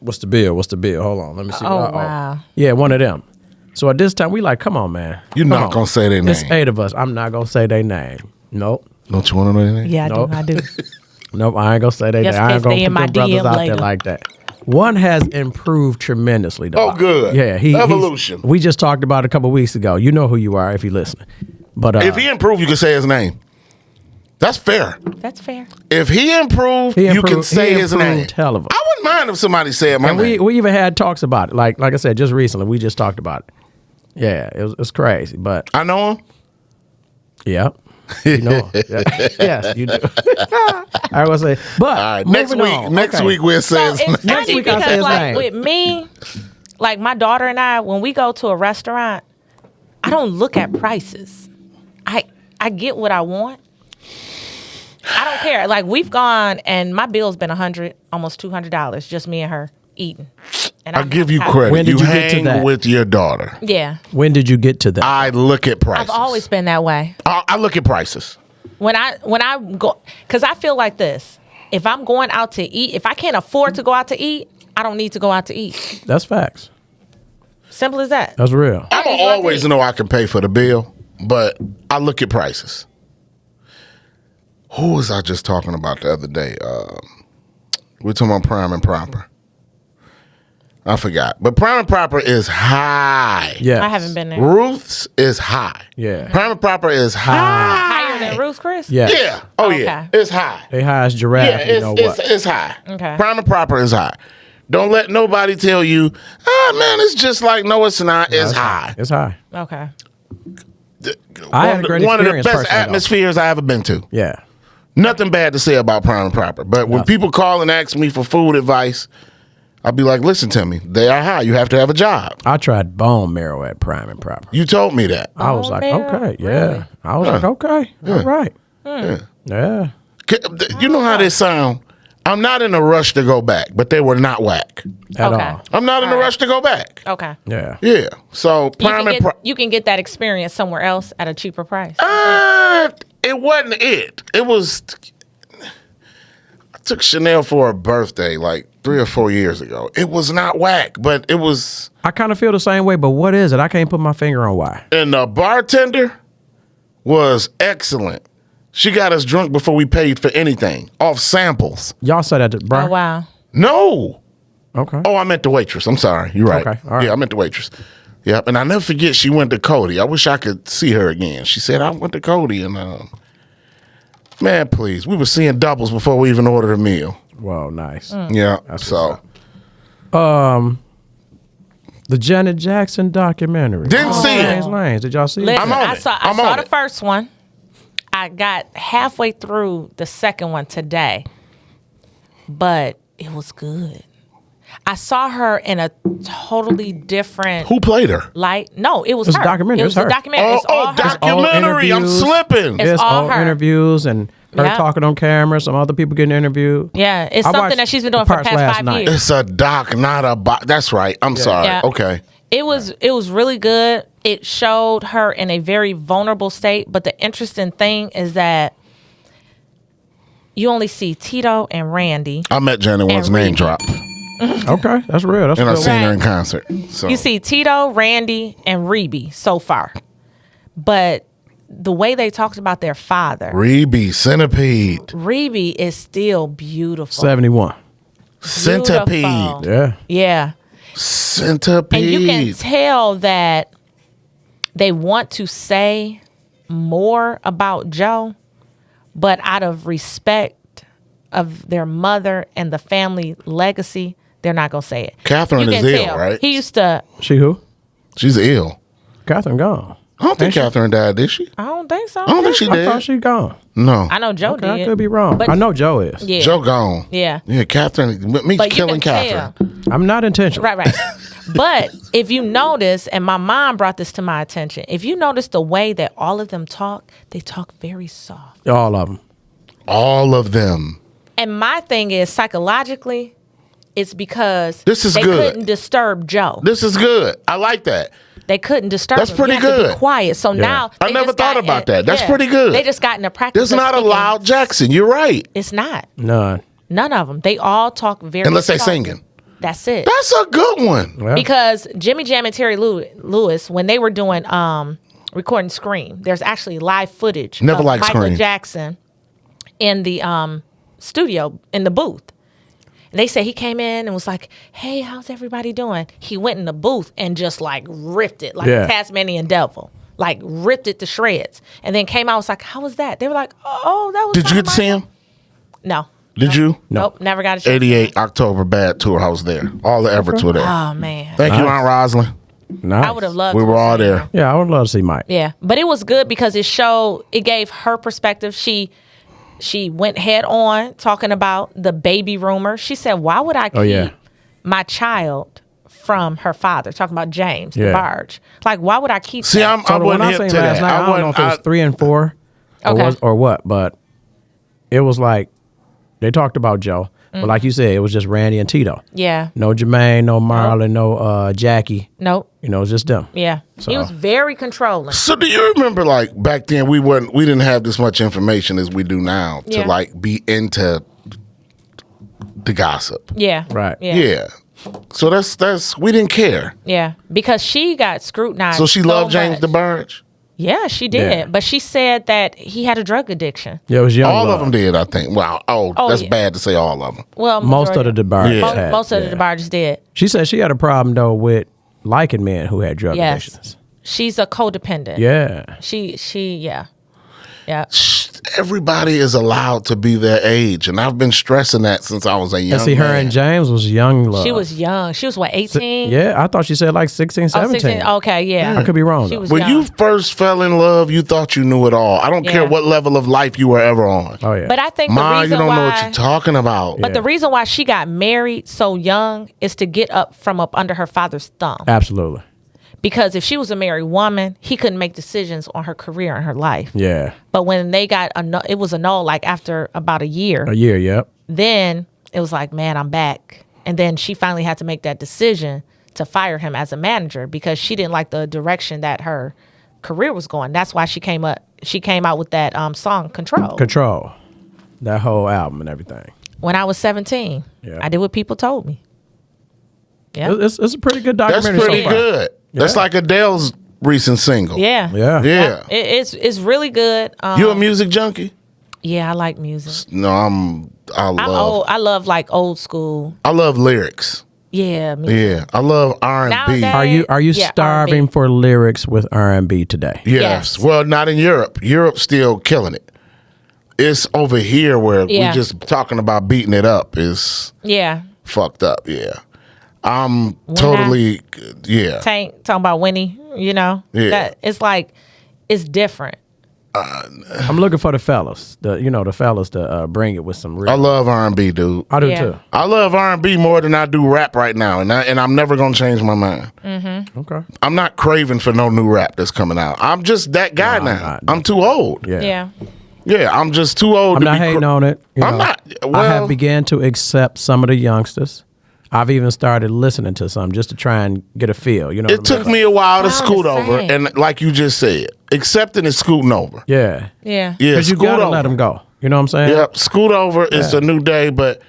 What's the bill? What's the bill? Hold on, let me see. Oh, wow. Yeah, one of them. So at this time, we like, come on, man. You're Come not on. gonna say their It's name. 8 of us. I'm not gonna say their name. Nope. Don't you want to know their name? Yeah, Nope. I do. Nope, I ain't gonna say they. Just I in ain't case gonna they put in my them brothers DM out later. there like that. One has improved tremendously, though. Oh, good. Yeah, Evolution. We just talked about it a couple weeks ago. You know who you are if you listen. But If he improved, you can say his name. That's fair. That's fair. If he improved, you can say his name. Hell of a. I wouldn't mind if somebody said my And name. we even had talks about it. Like I said, just recently, we just talked about it. Yeah, it's crazy, but I know him. yeah. You know, yeah. Yes, you do. I was say, but All right. Next moving week, on. next Okay. week we'll So say his name. it's funny week I'll say because, his like, name. with me, like my daughter and I, when we go to a restaurant, I don't look at prices. I get what I want. I don't care. Like we've gone and my bill's been $100, almost $200, just me and her eating. And I'll give you happy. credit. When did you get hang to that? with your daughter. Yeah, When did you get to that? I look at prices. I've always been that way. I look at prices. When I go, because I feel like this. If I'm going out to eat, if I can't afford to go out to eat, I don't need to go out to eat. That's facts. Simple as that. That's real. I don't always know I can pay for the bill, but I look at prices. Who was I just talking about the other day? We're talking about Prime and Proper. I forgot. But Prime and Proper is high. Yeah. I haven't been there. Ruth's is high. Yeah. Prime and Proper is high. Higher than Ruth's Chris? Yeah. Yeah. Oh, Okay. yeah. It's high. They high as giraffe. Yeah, you know what? it's high. Okay. Prime and Proper is high. Don't let nobody tell you, man, it's just like, no, it's not. It's high. It's high. Okay. I had a great One of the experience best personally, though. atmospheres I ever been to. Yeah. Nothing bad to say about Prime and Proper. But when people call and ask me for food advice, I'll be like, listen to me. They are high. You have to have a job. I tried bone marrow at Prime and Proper. You told me that. I was Bone like, marrow? okay, yeah. I was like, okay, all right. Yeah. You know how this sound? I'm not in a rush to go back, but they were not whack. At Okay. all. I'm not in a All right. ruch to go back. Okay. Yeah. Yeah. So Prime and Proper. You can get that experience somewhere else at a cheaper price. It wasn't it. It was. I took Chanel for her birthday like 3 or 4 years ago. It was not whack, but it was. I kind of feel the same way, but what is it? I can't put my finger on why. And the bartender was excellent. She got us drunk before we paid for anything off samples. Y'all said that, bro. Oh, wow. No. Okay. Oh, I meant the waitress. I'm sorry. You're right. Okay, all right. Yeah, I meant the waitress. Yep. And I never forget she went to Cody. I wish I could see her again. She said, I went to Cody and man, Man, please. We were seeing doubles before we even ordered a meal. Whoa, nice. Yeah. That's So the Janet Jackson documentary. Didn't see it. James Lanes. Did y'all see Listen, it? I'm on I it. saw I'm on the it. first one. I got halfway through the second one today, but it was good. I saw her in a totally different Who played her? light. No, it was It's a her. documentary. It It's was her. a documentary. It's all her. Documentary. I'm interviews. slipping. It's Yes, all all her. interviews and her Yeah. talking on camera. Some other people getting interviewed. Yeah, it's I something watched that she's been doing for the parts past last 5 night. years. It's a doc, not a box. That's right. I'm sorry. Yeah. Okay. It was really good. It showed her in a very vulnerable state. But the interesting thing is that you only see Tito and Randy. I met Janet once, And name Reed. drop. Okay, that's real. That's And I real. seen her in Right. concert. So You see Tito, Randy, and Reby so far. But the way they talked about their father, Reby, Centipede. Reby is still beautiful. 71. Centipede. Beautiful. Yeah. Yeah. Centipede. And you can tell that they want to say more about Joe, but out of respect of their mother and the family legacy, they're not going to say it. Catherine You is can ill, tell. right? He used to, She who? She's ill. Catherine gone. I don't think Catherine died, did she? I don't think so. I don't think she I thought did. she gone. No. I know Joe Okay, did. I could be wrong. But- I know Joe is. Yeah. Joe gone. Yeah. Yeah, Catherine. Meech But you killing can Catherine. tell. I'm not intentional. Right. But if you notice, and my mom brought this to my attention, if you notice the way that all of them talk, they talk very soft. All of them. All of them. And my thing is, psychologically, it's because This is they good. couldn't disturb Joe. This is good. I like that. They couldn't disturb That's him. pretty You have to good. be quiet. So now I they never just thought got about in- that. That's pretty good. They just got in the practice. There's of not a speaking. loud Jackson. You're right. It's not. None. None of them. They all talk very. Unless they softly. singing. That's it. That's a good one. Well, Because Jimmy Jam and Terry Lewis, when they were doing recording Scream, there's actually live footage Never of liked Michael Scream. Jackson in the studio in the booth. And they said he came in and was like, "Hey, how's everybody doing?" He went in the booth and just like ripped it like Yeah. a Tasmanian devil, like ripped it to shreds, and then came out and was like, "How was that?" They were like, "Oh, that was." Did you kinda get to see Michael." him? No. Did you? Nope. Never got a chance. 88 October Bad Tour. I was there. All the Everetts were there. Oh man, Thank you, Nice. Aunt Rosalind. nice. I would have loved. We to were have all seen there. him. Yeah, I would love to see Mike. Yeah, but it was good because it gave her perspective. She went head on talking about the baby rumor. She said, "Why would I keep yeah. my child from her father?" Talking about James Yeah. DeBarge. Like, why would I keep? See, that? I So when wasn't I hip seen to last that. night, I don't know if it was 3 and 4 or, Okay. or what, but it was like they talked about Joe. But like you said, it was just Randy and Tito. Yeah. No Jermaine, no Marlon, no Jackie. Nope. You know, it's just them. Yeah. He So- was very controlling. So do you remember, like, back then we didn't have this much information as we do now to Yeah. like be into the gossip. Yeah. Right. Yeah. Yeah. So that's we didn't care. Yeah. Because she got scrutinized. So she loved James much. DeBarge. Yeah, she did. Yeah. But she said that he had a drug addiction. Yeah, it was young. All love. of them did, I think. Wow. Oh, Oh, that's yeah. bad to say all of them. Well, Most of the majority- DeBarges Yeah. had. most of yeah. the DeBarges did. She said she had a problem though with liking men who had drug Yes. addictions. She's a codependent. Yeah. She yeah. Yeah. Everybody is allowed to be their age, and I've been stressing that since I was a young And see, her man. and James was young love. She was young. She was what, 18? Yeah, I thought she said like 16, Oh, 17. 16. Okay, yeah. I could be wrong She though. was When young. you first fell in love, you thought you knew it all. I don't care Yeah. what level of life you were ever on. Oh yeah. But I think Ma, the you reason don't why know what you're talking about. But the reason why she got married so young is to get up from up under her father's thumb. Absolutely. Because if she was a married woman, he couldn't make decisions on her career and her life. Yeah. But when they got it was a no, like after about a year, A year, yep. then it was like, man, I'm back. And then she finally had to make that decision to fire him as a manager because she didn't like the direction that her career was going. That's why she came out with that song Control. Control. That whole album and everything. When I was 17, Yeah. I did what people told me. Yeah. It's a pretty good That's documentary. pretty so far. good. That's Yeah. like Adele's recent single. Yeah. Yeah. Yeah. It's really good. You a music junkie? Yeah, I like music. No, I love like old school. I love lyrics. Yeah, music. Yeah. I love R&B. Nowadays- Are you Yeah, starving R&B. for lyrics with R&B today? Yes. Yes. Well, not in Europe. Europe's still killing it. it's over here where we Yeah. just talking about beating it up is Yeah. fucked up. Yeah. I'm totally, yeah. Tank talking about Winnie, you know? Yeah. That it's like it's different. I'm looking for the fellas, the fellas to bring it with some real. I love R&B, dude. I do Yeah. too. I love R&B more than I do rap right now, and I'm never gonna change my mind. Okay. I'm not craving for no new rap that's coming out. I'm just that guy I'm now. not. I'm too old. Yeah. Yeah, I'm just too old. I'm to not be hating on it. I'm not. I Well, have began to accept some of the youngsters. I've even started listening to some just to try and get a feel. You know, it took me a while to Sound scoot the over, same. and like you just said, accepting is scooting over. Yeah. Yeah. Yeah, Because you scoot gotta over. let them go. You know what I'm saying? Yep, scoot over. It's a new day, but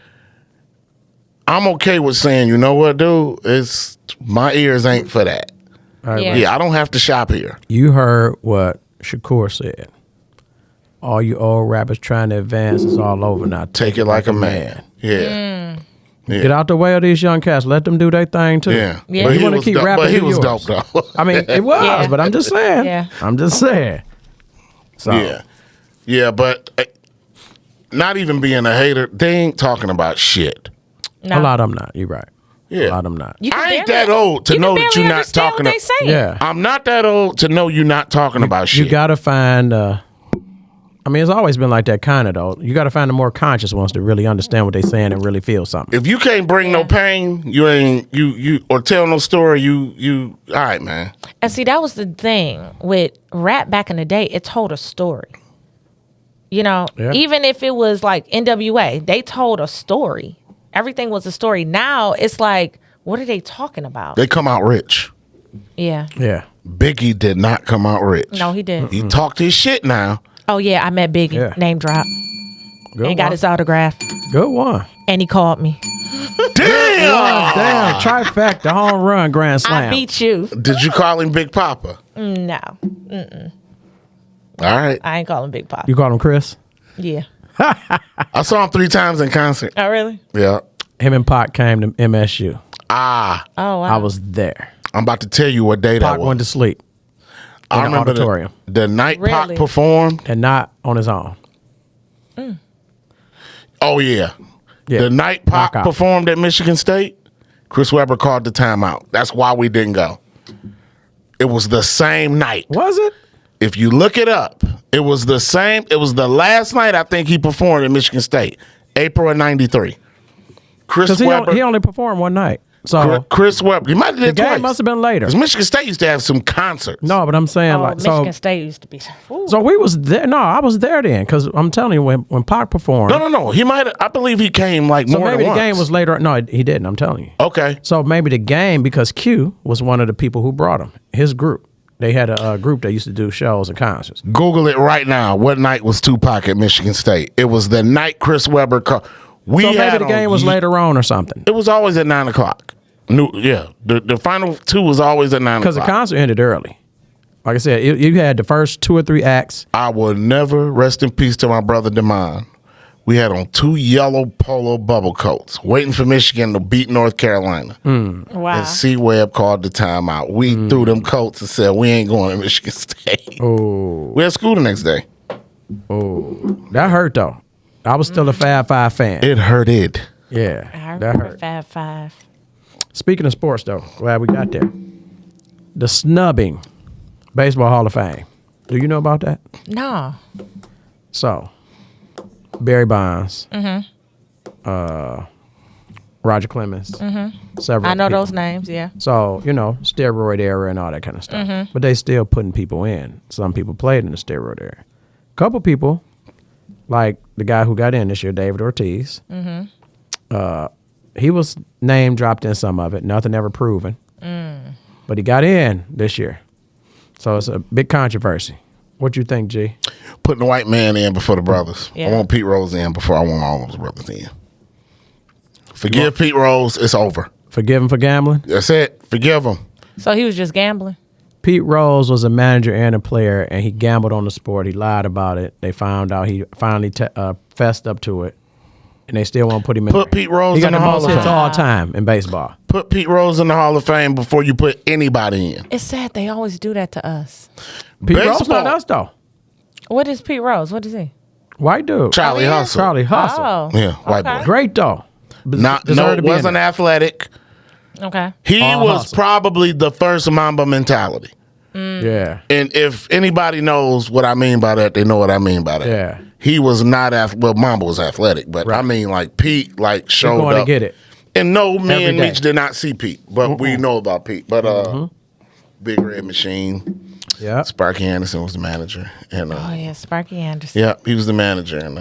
I'm okay with saying, you know what, dude? It's my ears ain't for that. All right, Yeah. man. Yeah, I don't have to shop here. You heard what Shakur said. All you old rappers trying to advance is all over now. Take it like a man. Yeah. Yeah. Get out the way of these young cats. Let them do their thing too. Yeah. Yeah. But You he wanna was keep dope- rapping, But he do was yours. dope, though. I mean, it was, Yeah. but I'm just saying. Yeah. I'm just saying. So, Yeah. Yeah, but not even being a hater, they ain't talking about shit. No. a lot of them not. You're right. Yeah. A lot of them not. You can I ain't barely- that old to you can know that barely you're not understand talking what they saying. Yeah. I'm not that old to know you're not talking about shit. You got to find, I mean, it's always been like that kind of though. You got to find the more conscious ones to really understand what they're saying and really feel something. If you can't bring no pain, you ain't you or tell no story, you all right, man. And see, that was the thing with rap back in the day. It told a story. You know, Yeah. even if it was like NWA, they told a story. Everything was a story. Now it's like, what are they talking about? They come out rich. Yeah. Yeah. Biggie did not come out rich. No, he didn't. He talked his shit now. Oh yeah, I met Biggie. Yeah. Name drop. Good And got one. his autograph. Good one. And he called me. Damn! Damn, trifecta, home run, grand slam. I beat you. Did you call him Big Papa? No, All right. I ain't calling Big Pop. You call him Chris? Yeah. I saw him 3 times in concert. Oh really? Yeah. Him and Pac came to MSU. Ah, Oh wow. I was there. I'm about to tell you what day that Pac was. went to sleep I in the remember auditorium the night Pac Really? performed. and not on his own. Oh yeah. Yeah. The night Pac Knockout. performed at Michigan State, Chris Webber called the timeout. That's why we didn't go. It was the same night. Was it? If you look it up, it was the same. It was the last night I think he performed at Michigan State, April of '93. Chris Because Webber. he only performed one night. So Chris Webber. He might have the did game twice. must have been later. 'Cause Michigan State used to have some concerts. No, but I'm saying Oh, like Michigan so. State used to be. Ooh. So we was there. No, I was there then because I'm telling you when Pac performed. No. He might. I believe he came like So more maybe than the once. game was later. No, he didn't. I'm telling you. Okay. So maybe the game because Q was one of the people who brought him. His group. They had a group that used to do shows and concerts. Google it right now. What night was Tupac at Michigan State? It was the night Chris Webber called. We So maybe had the game on- was later on or something. It was always at 9:00. The final 2 was always at 9:00. Because the concert ended early. Like I said, you had the first 2 or 3 acts. I will never rest in peace to my brother Demond. We had on 2 yellow polo bubble coats, waiting for Michigan to beat North Carolina. Wow. And C Webb called the timeout. We threw them coats and said we ain't going to Michigan State. Oh, We had school the next day. that hurt though. I was still a Fab Five fan. It hurted. Yeah, I that remember hurt. Fab Five. Speaking of sports though, glad we got there. The snubbing, Baseball Hall of Fame. Do you know about that? No. So, Barry Bonds, Roger Clemens, several. I know people. those names. Yeah. So, steroid era and all that kind of stuff. But they still putting people in. Some people played in the steroid era. Couple people, like the guy who got in this year, David Ortiz, he was name dropped in some of it. Nothing ever proven. But he got in this year. So it's a big controversy. What you think, G? Putting the white man in before the brothers. Yeah. I want Pete Rose in before I want all those brothers in. Forgive Pete Rose. It's over. Forgive him for gambling? That's it. Forgive him. So he was just gambling. Pete Rose was a manager and a player, and he gambled on the sport. He lied about it. They found out he finally fessed up to it, and they still won't put him in. Put Pete Rose He got in the the Hall most of hits Fame. all time in baseball. Put Pete Rose in the Hall of Fame before you put anybody in. It's sad they always do that to us. Pete Rose Baseball. not us though. What is Pete Rose? What is he? White dude. Charlie Hustle. Charlie Hustle. Oh. Yeah, white Okay. boy. Great though. No, wasn't athletic. Okay. He All was hustle. probably the first Mamba mentality. Yeah. And if anybody knows what I mean by that, they know what I mean by that. Yeah. He was not Mamba was athletic, but I mean like Pete like showed going up. to get it. And no, me Every and day. Meech did not see Pete, but we know about Pete. But Big Red Machine, Yeah. Sparky Anderson was the manager, and Oh yeah, Sparky Anderson. yeah, he was the manager, and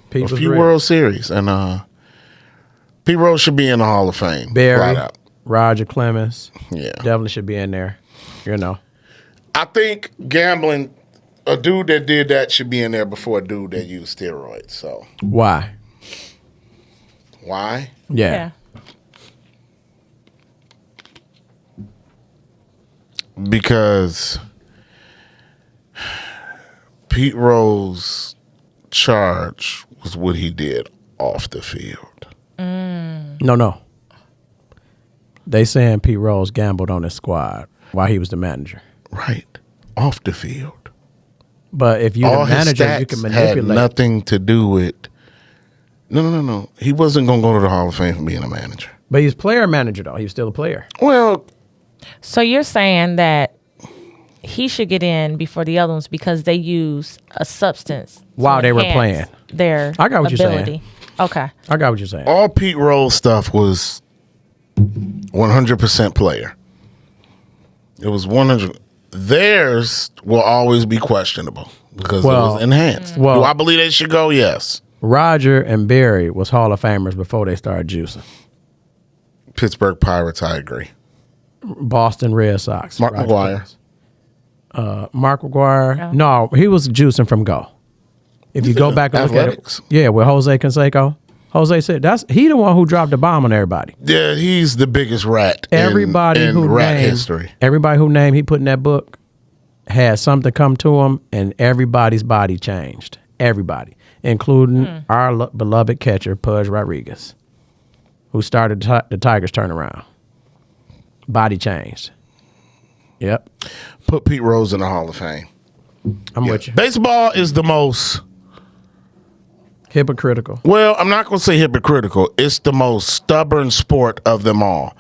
Pete a was few ready. World Series, and Pete Rose should be in the Hall of Fame. Barry, flat out. Roger Clemens. Yeah, Definitely should be in there. You know. I think gambling. A dude that did that should be in there before a dude that used steroids. So Why? why? Yeah. Because Pete Rose charge was what he did off the field. No. They saying Pete Rose gambled on his squad while he was the manager. Right. Off the field. But if you're All the his manager, stats you can had manipulate. nothing to do with. No. He wasn't going to go to the Hall of Fame for being a manager. But he's player manager though. He was still a player. Well, So you're saying that he should get in before the other ones because they use a substance to While they were enhance playing. their I got what you're saying. ability. Okay. I got what you're saying. all Pete Rose stuff was 100% player. It was 100. Theirs will always be questionable because it was enhanced. well- Do I believe they should go? Yes. Roger and Barry was Hall of Famers before they started juicing. Pittsburgh Pirates, I agree. Boston Red Sox. Mark Roger McGuire. Clemens. Mark McGuire. Yeah. No, he was juicing from go. If you go back and look Athletics. at it, yeah, with Jose Canseco. Jose said he the one who dropped the bomb on everybody. Yeah, he's the biggest rat Everybody in who rat named history. everybody who named he put in that book had something come to him, and everybody's body changed. Everybody, including our beloved catcher Pudge Rodriguez, who started the Tigers turnaround. Body changed. Yep, Put Pete Rose in the Hall of Fame. I'm with you. Baseball is the most, Hypocritical. well, I'm not going to say hypocritical. It's the most stubborn sport of them all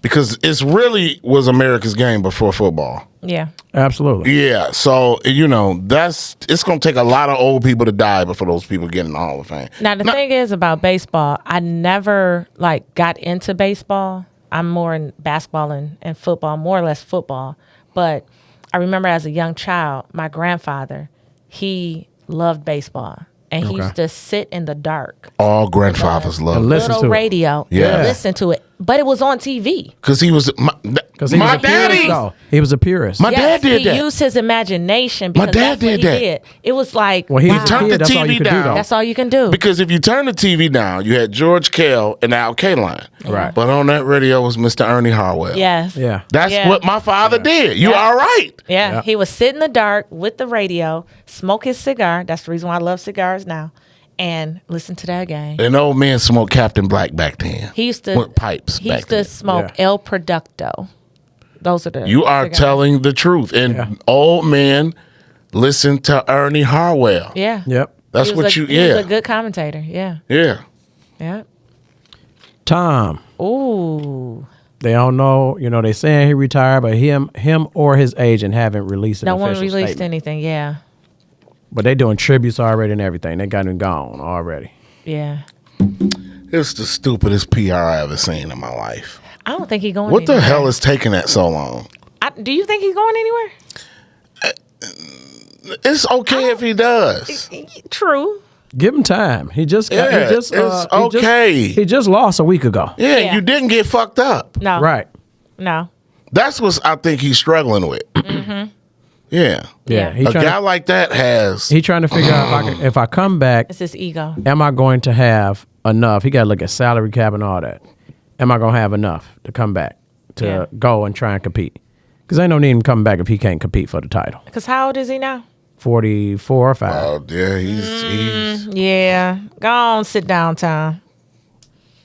because it's really was America's game before football. Yeah. Absolutely. Yeah, so, it's going to take a lot of old people to die before those people get in the Hall of Fame. Now the thing is about baseball, I never got into baseball. I'm more in basketball and football, more or less football. But I remember as a young child, my grandfather, he loved baseball. And he used to sit in the dark. All grandfathers love And it. listen to Little it. radio. Yeah. And listen to it. But it was on TV. Because he was my He was a daddy. purist, though. He was a purist. My dad did he that. used his imagination My because dad that's what did he that. did. It was like, Well, he wow, was a turned kid. the That's all TV you could do, down. though. that's all you can do. Because if you turn the TV down, you had George Kell and Al Kaline. Right. But on that radio was Mr. Ernie Harwell. Yes. Yeah. That's Yeah. what my father did. You Yeah. all right. Yeah. Yeah. He would sit in the dark with the radio, smoke his cigar. That's the reason why I love cigars now. And listen to that game. And old men smoked Captain Black back then. He used to With pipes He back used to then. smoke Yeah. El Producto. Those are the You are cigars. telling the truth. And Yeah. old men listen to Ernie Harwell. Yeah. Yep. That's He was what a, you, He was yeah. a good commentator. Yeah. Yeah. Yeah. Tom. Ooh. They don't know. They saying he retired, but him or his agent haven't released an No one official released statement. anything. Yeah. But they doing tributes already and everything. They got him gone already. Yeah. It's the stupidest PR I ever seen in my life. I don't think he's going What the anywhere. hell is taking that so long? Do you think he's going anywhere? It's okay if he does. True. Give him time. He just Yeah, he just it's okay. He just lost a week ago. Yeah, Yeah. you didn't get fucked up. No. Right. No. That's what I think he's struggling with. Yeah. Yeah. Yeah. He A trying guy like that has. he trying to figure out if I come back, It's his ego. am I going to have enough? He got to look at salary cap and all that. Am I going to have enough to come back to Yeah. go and try and compete? Because ain't no need him coming back if he can't compete for the title. Because how old is he now? 44 or 5. Oh, yeah, he's Yeah. Go on, sit down, Tom.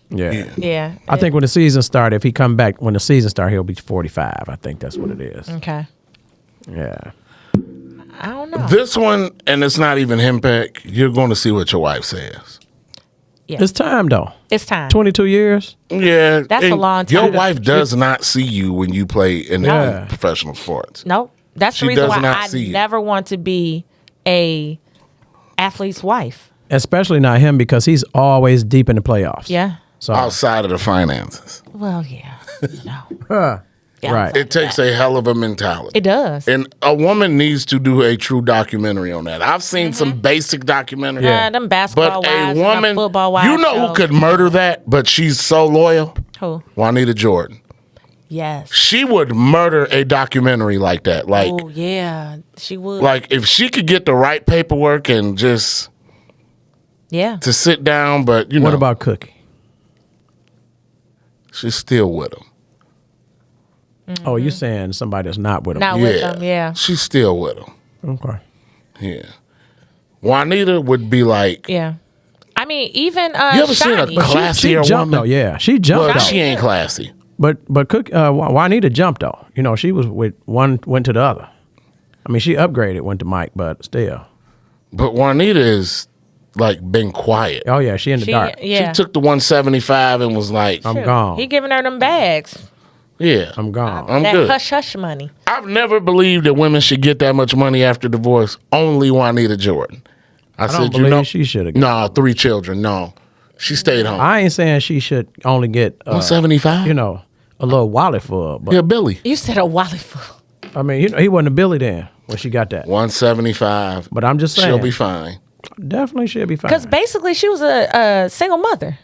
Yeah. Yeah. I think when the season started, if he come back when the season started, he'll be 45. I think that's what it is. Okay. Yeah. I don't know. This one, and it's not even henpeck. You're going to see what your wife says. Yeah. It's time though. It's time. 22 years. Yeah, That's a and long time. Your wife does not see you when you play in Yeah. professional sports. No, that's She the reason does why not I see you. never want to be a athlete's wife. Especially not him because he's always deep in the playoffs. Yeah. So Outside of the finances, Well, yeah. No. Yeah, Right. it takes a hell of a mentality. It does. And a woman needs to do a true documentary on that. I've seen some basic documentaries. Yeah, them basketball But wives, a woman, and football wives. you know who shows. could murder that, but she's so loyal? Who? Juanita Jordan. Yes. She would murder a documentary like that. Like, Oh yeah, she would. like if she could get the right paperwork and just Yeah. to sit down, but you know, what about Cookie? she's still with him. Oh, you saying somebody that's not with him? Not with them. Yeah. She's still with him. Okay. Yeah. Juanita would be like, Yeah. I mean, even you ever seen a Shiny. classier She jumped woman? though. Yeah, she jumped Well, though. she ain't classy. But Cook Juanita jumped though. You know, she was with one went to the other. I mean, she upgraded, went to Mike, but still. But Juanita is like been quiet. Oh yeah, she in the dark. Yeah. She took the 175 and was like, I'm gone. He giving her them bags. yeah, I'm gone. I'm that good. hush hush money. I've never believed that women should get that much money after divorce. Only Juanita Jordan. I don't said, believe you know, she should have. no, 3 children. No, she stayed home. I ain't saying she should only get 175. you know, a little wallet full, but Yeah, Billy. You said a wallet full. I mean, you know, he wasn't a Billy then when she got that. 175. But I'm just saying, She'll be fine. definitely should be fine. Because basically, she was a single mother.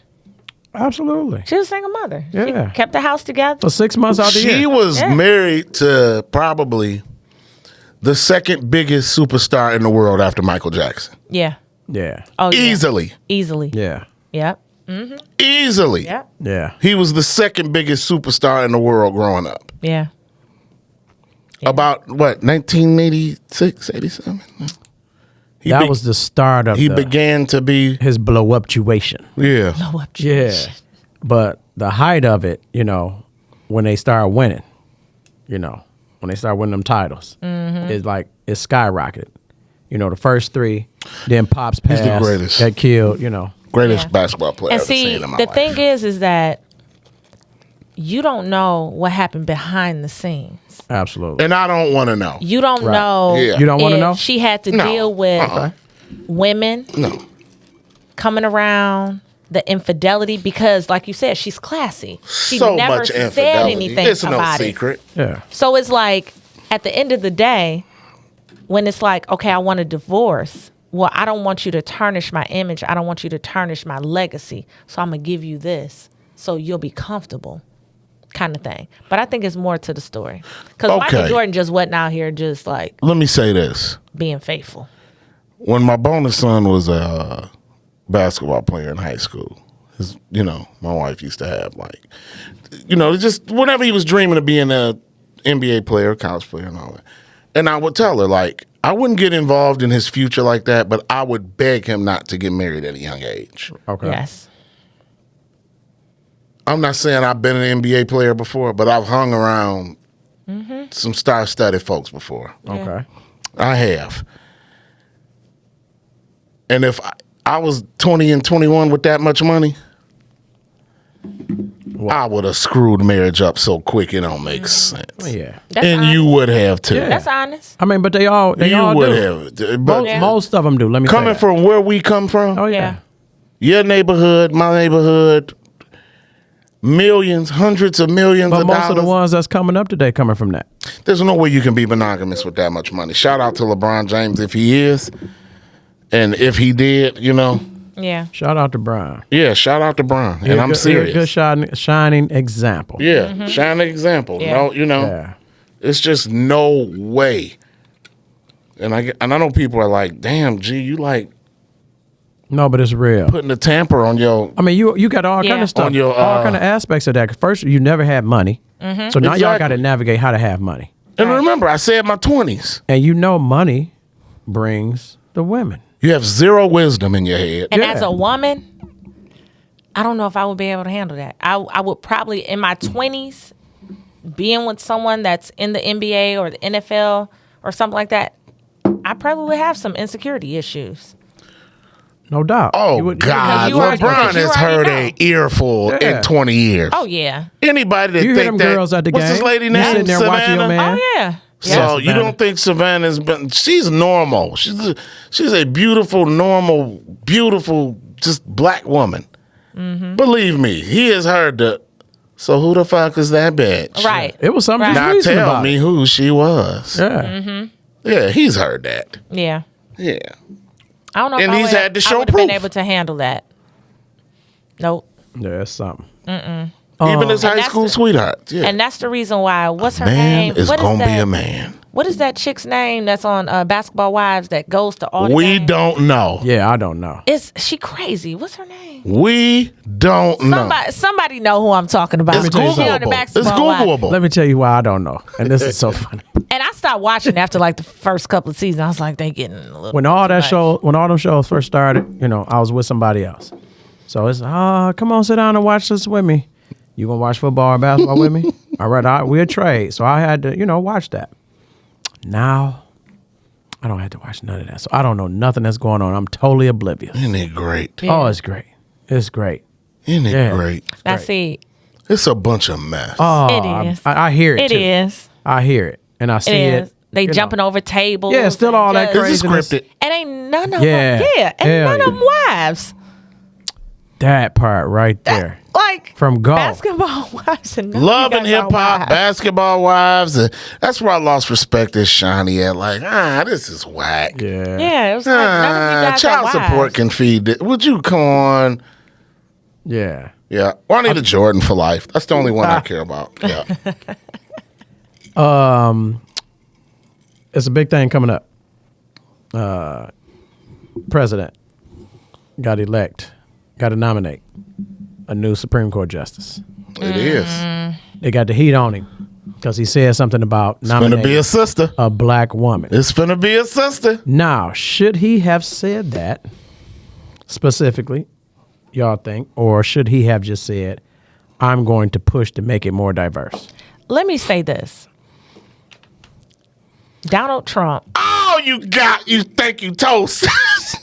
Absolutely. She was a single mother. Yeah. She kept the house together. For 6 months out the She year. was Yeah. married to probably the second biggest superstar in the world after Michael Jackson. Yeah. Yeah. Oh, yeah. Easily. Easily. Yeah. Yep. Easily. Yep. Yeah. He was the second biggest superstar in the world growing up. Yeah. About what, 1986, 87? That was the start of he began to be, his blow up tuation. yeah. Blow up. Yeah. But the height of it, you know, when they start winning, you know, when they start winning them titles, it's like it skyrocketed. You know, the first 3, then Pops He's passed, the greatest. got killed, you know. Greatest Yeah. basketball player And I've ever see, seen in my the life. thing is that you don't know what happened behind the scenes. Absolutely. And I don't want to know. You don't Right. know. Yeah. You don't wanna if know? She had to No. deal with women No. coming around, the infidelity, because, like you said, she's classy. She So never much said infidelity. anything It's no about it. secret. Yeah. So it's like, at the end of the day, when it's like, okay, I want a divorce. Well, I don't want you to tarnish my image. I don't want you to tarnish my legacy. So I'm going to give you this so you'll be comfortable, kind of thing. But I think it's more to the story. Because Michael Okay. Jordan just wasn't out here just like Let me say this. being faithful. When my bonus son was a basketball player in high school, you know, my wife used to have like, you know, just whenever he was dreaming of being a NBA player, college player and all that. And I would tell her, like, I wouldn't get involved in his future like that, but I would beg him not to get married at a young age. Okay. Yes. I'm not saying I've been an NBA player before, but I've hung around some star-studded folks before. Okay. I have. And if I was 20 and 21 with that much money, I would have screwed marriage up so quick it don't make sense. Oh, yeah. That's And honest. you would have too. Yeah. That's honest. I mean, but they all You all would do. have. But Most of them do. Let me coming say that. from where we come from, Oh Yeah. yeah. your neighborhood, my neighborhood, millions, hundreds of millions But of most dollars. of the ones that's coming up today coming from that. There's no way you can be monogamous with that much money. Shout out to LeBron James if he is. And if he did, you know, Yeah. Shout out to Brian. yeah, shout out to Brian. He And a I'm good, he a serious. good shining example. Yeah, shining example. Yeah. No, you know, Yeah. it's just no way. And I know people are like, damn, G, you like No, but it's real. putting a tamper on your. I mean, you got all Yeah. kind of stuff, On your, all kind of aspects of that. First, you never had money, so now y'all Exactly. got to navigate how to have money. And Right. remember, I said my 20s. And you know, money brings the women. You have zero wisdom in your head. And Yeah. as a woman, I don't know if I would be able to handle that. I would probably, in my 20s, being with someone that's in the NBA or the NFL or something like that, I probably would have some insecurity issues. No doubt. Oh, God. because you already- LeBron because you has already heard an earful Yeah. in 20 years. Oh yeah. Anybody that You hear think them that, girls at the what's game? this lady You name? sitting there watching your Savannah? man. Oh yeah. So Yeah, you Savannah. don't think Savannah's been? She's normal. She's a beautiful, normal, beautiful, just black woman. Mm-hmm. Believe me, he has heard the. So who the fuck is that bitch? Right. It was something Right. just Now recent tell about me it. who she was. Yeah. Yeah, he's heard that. Yeah. Yeah. I don't know. And if he's had to show I would have been proof. able to handle that. Nope. Yeah, it's something. Even his high that's school the- sweetheart. Yeah. And that's the reason why. What's her Man name? is What gonna be that? a man. What is that chick's name that's on Basketball Wives that goes to all the We games? don't know. Yeah, I don't know. Is she crazy? What's her name? We don't know. Somebody know who I'm talking about. It's tell you She on the Googleable. It's Basketball Wives. Googleable. Let me tell you why I don't know. And this is so funny. And I stopped watching after like the first couple of seasons. I was like, they getting a little. When all too that much. show, when all them shows first started, I was with somebody else. So it's, come on, sit down and watch this with me. You gonna watch football or basketball with me? All right, we'll trade. So I had to, watch that. Now, I don't have to watch none of that. So I don't know nothing that's going on. I'm totally oblivious. Isn't it great? Yeah. Oh, it's great. It's great. Isn't it Yeah. great? I see. It's a bunch of mess. Oh, It is. I hear it. It too. is. I hear it, and I see It it. is. They jumping over tables. Yeah, still all that just- Is it craziness. scripted? And ain't none of Yeah. them. Yeah, and Hell none of yeah. them wives. That part right there. Like From golf. basketball wives and none Love of and you guys hip are hop, wives. basketball wives. That's where I lost respect as Shawnee at. Like, this is whack. Yeah. Yeah, it was like none of you guys Child are support wives. can feed it. Would you come on? Yeah. Yeah. Well, I need a Jordan for life. That's the only one I care about. Yeah. It's a big thing coming up. President got to nominate a new Supreme Court justice. It is. They got the heat on him because he said something about It's gonna be nominating a sister. a black woman. It's gonna be a sister. Now, should he have said that specifically, y'all think, or should he have just said, I'm going to push to make it more diverse? Let me say this. Donald Trump. Oh, you think you toast.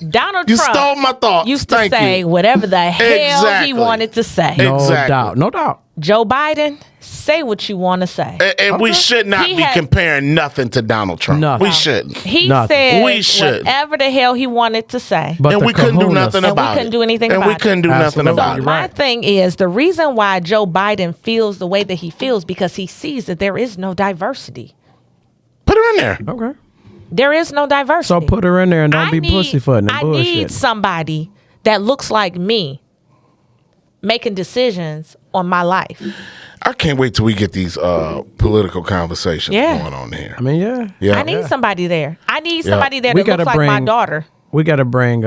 Donald You Trump stole my thoughts. used to Thank say you. whatever the hell Exactly. he wanted to say. No Exactly. doubt. No doubt. Joe Biden, say what you want to say. And we should not He be had- comparing nothing to Donald Trump. Nothing. We shouldn't. He Nothing. said We should. whatever the hell he wanted to say. But And the we couldn't do kahunas- nothing And we about it. couldn't do anything and about we it. couldn't do Absolutely. nothing about You're it. My right. thing is the reason why Joe Biden feels the way that he feels because he sees that there is no diversity. Put her in there. Okay. There is no diversity. So put her in there and don't be pussyfooting and I need bullshitting. somebody that looks like me making decisions on my life. I can't wait till we get these political conversations Yeah. going on here. I mean, yeah. Yeah. I need somebody there. I need somebody there We that looks gotta like my bring- daughter. We got to bring,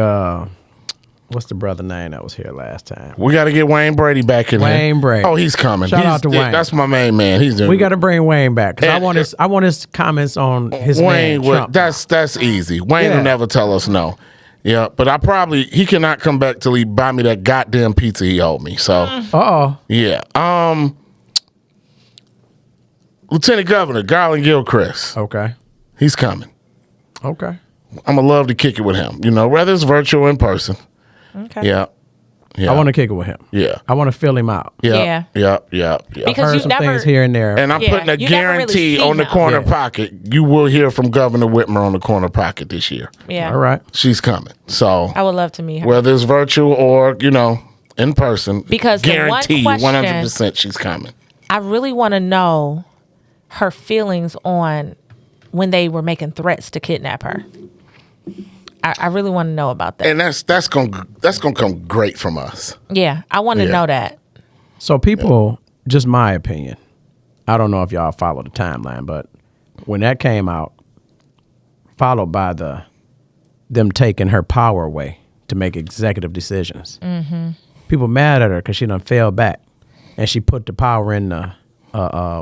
what's the brother name that was here last time? We got to get Wayne Brady back in here. Wayne Brady. Oh, he's coming. Shout out to Wayne. That's my main man. He's doing. We got to bring Wayne back because And- I want his comments on his Wayne. man, Trump. That's easy. Wayne Yeah. will never tell us no. Yeah, but he cannot come back till he buy me that goddamn pizza he owed me. So Uh-oh. yeah. Lieutenant Governor Garland Gilchrist. Okay. He's coming. Okay. I'm gonna love to kick it with him. Whether it's virtual or in person. Okay. Yeah. Yeah. I want to kick it with him. Yeah. I want to fill him out. Yeah. Yeah. Yeah. Because Heard you some never things here and there. And I'm Yeah, putting a you never really guarantee see on the him. corner Yeah. pocket. You will hear from Governor Whitmer on the corner pocket this year. Yeah. All right. She's coming. So I would love to meet her. whether it's virtual or, in person, Because the one guarantee question- 100% she's coming. I really want to know her feelings on when they were making threats to kidnap her. I really want to know about that. And that's gonna come great from us. Yeah, I want to Yeah. know that. So people, just my opinion, I don't know if y'all follow the timeline, but when that came out, followed by them taking her power away to make executive decisions, people mad at her because she done fell back, and she put the power in the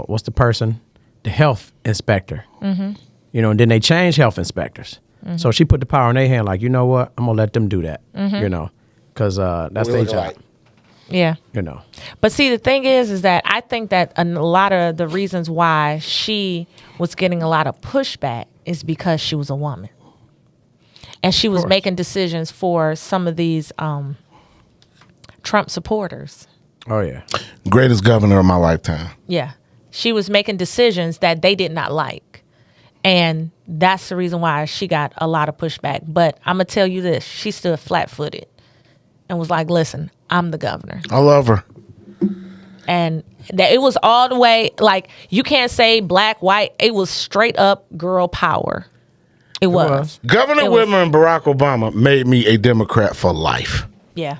what's the person, the health inspector, and then they changed health inspectors. So she put the power in their hand, like, you know what, I'm gonna let them do that, because that's We their look job, alike. Yeah. But see, the thing is that I think that a lot of the reasons why she was getting a lot of pushback is because she was a woman. and she was making decisions for some of these Trump supporters. Oh yeah. Greatest governor of my lifetime. Yeah. She was making decisions that they did not like. And that's the reason why she got a lot of pushback. But I'm going to tell you this. She stood flat-footed and was like, listen, I'm the governor. I love her. And that it was all the way, like, you can't say black, white. It was straight up girl power. It was. Governor Whitmer and Barack Obama made me a Democrat for life. Yeah.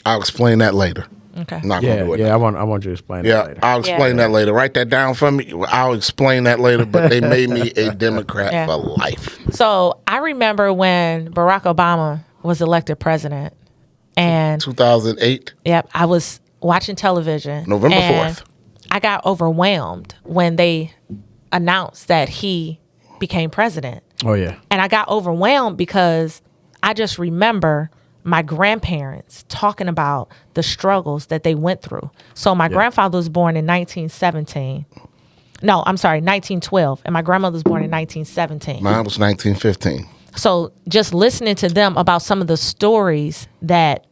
I'll explain that later. Okay. I'm not gonna do it. Yeah, I want you to explain that later. I'll explain that later. Write that down for me. I'll explain that later, but they made me a Democrat for life. So I remember when Barack Obama was elected president, and 2008. Yep, I was watching television. November 4th. I got overwhelmed when they announced that he became president. Oh yeah. And I got overwhelmed because I just remember my grandparents talking about the struggles that they went through. So my grandfather was born in 1917. No, I'm sorry, 1912. And my grandmother was born in 1917. Mine was 1915. So just listening to them about some of the stories that,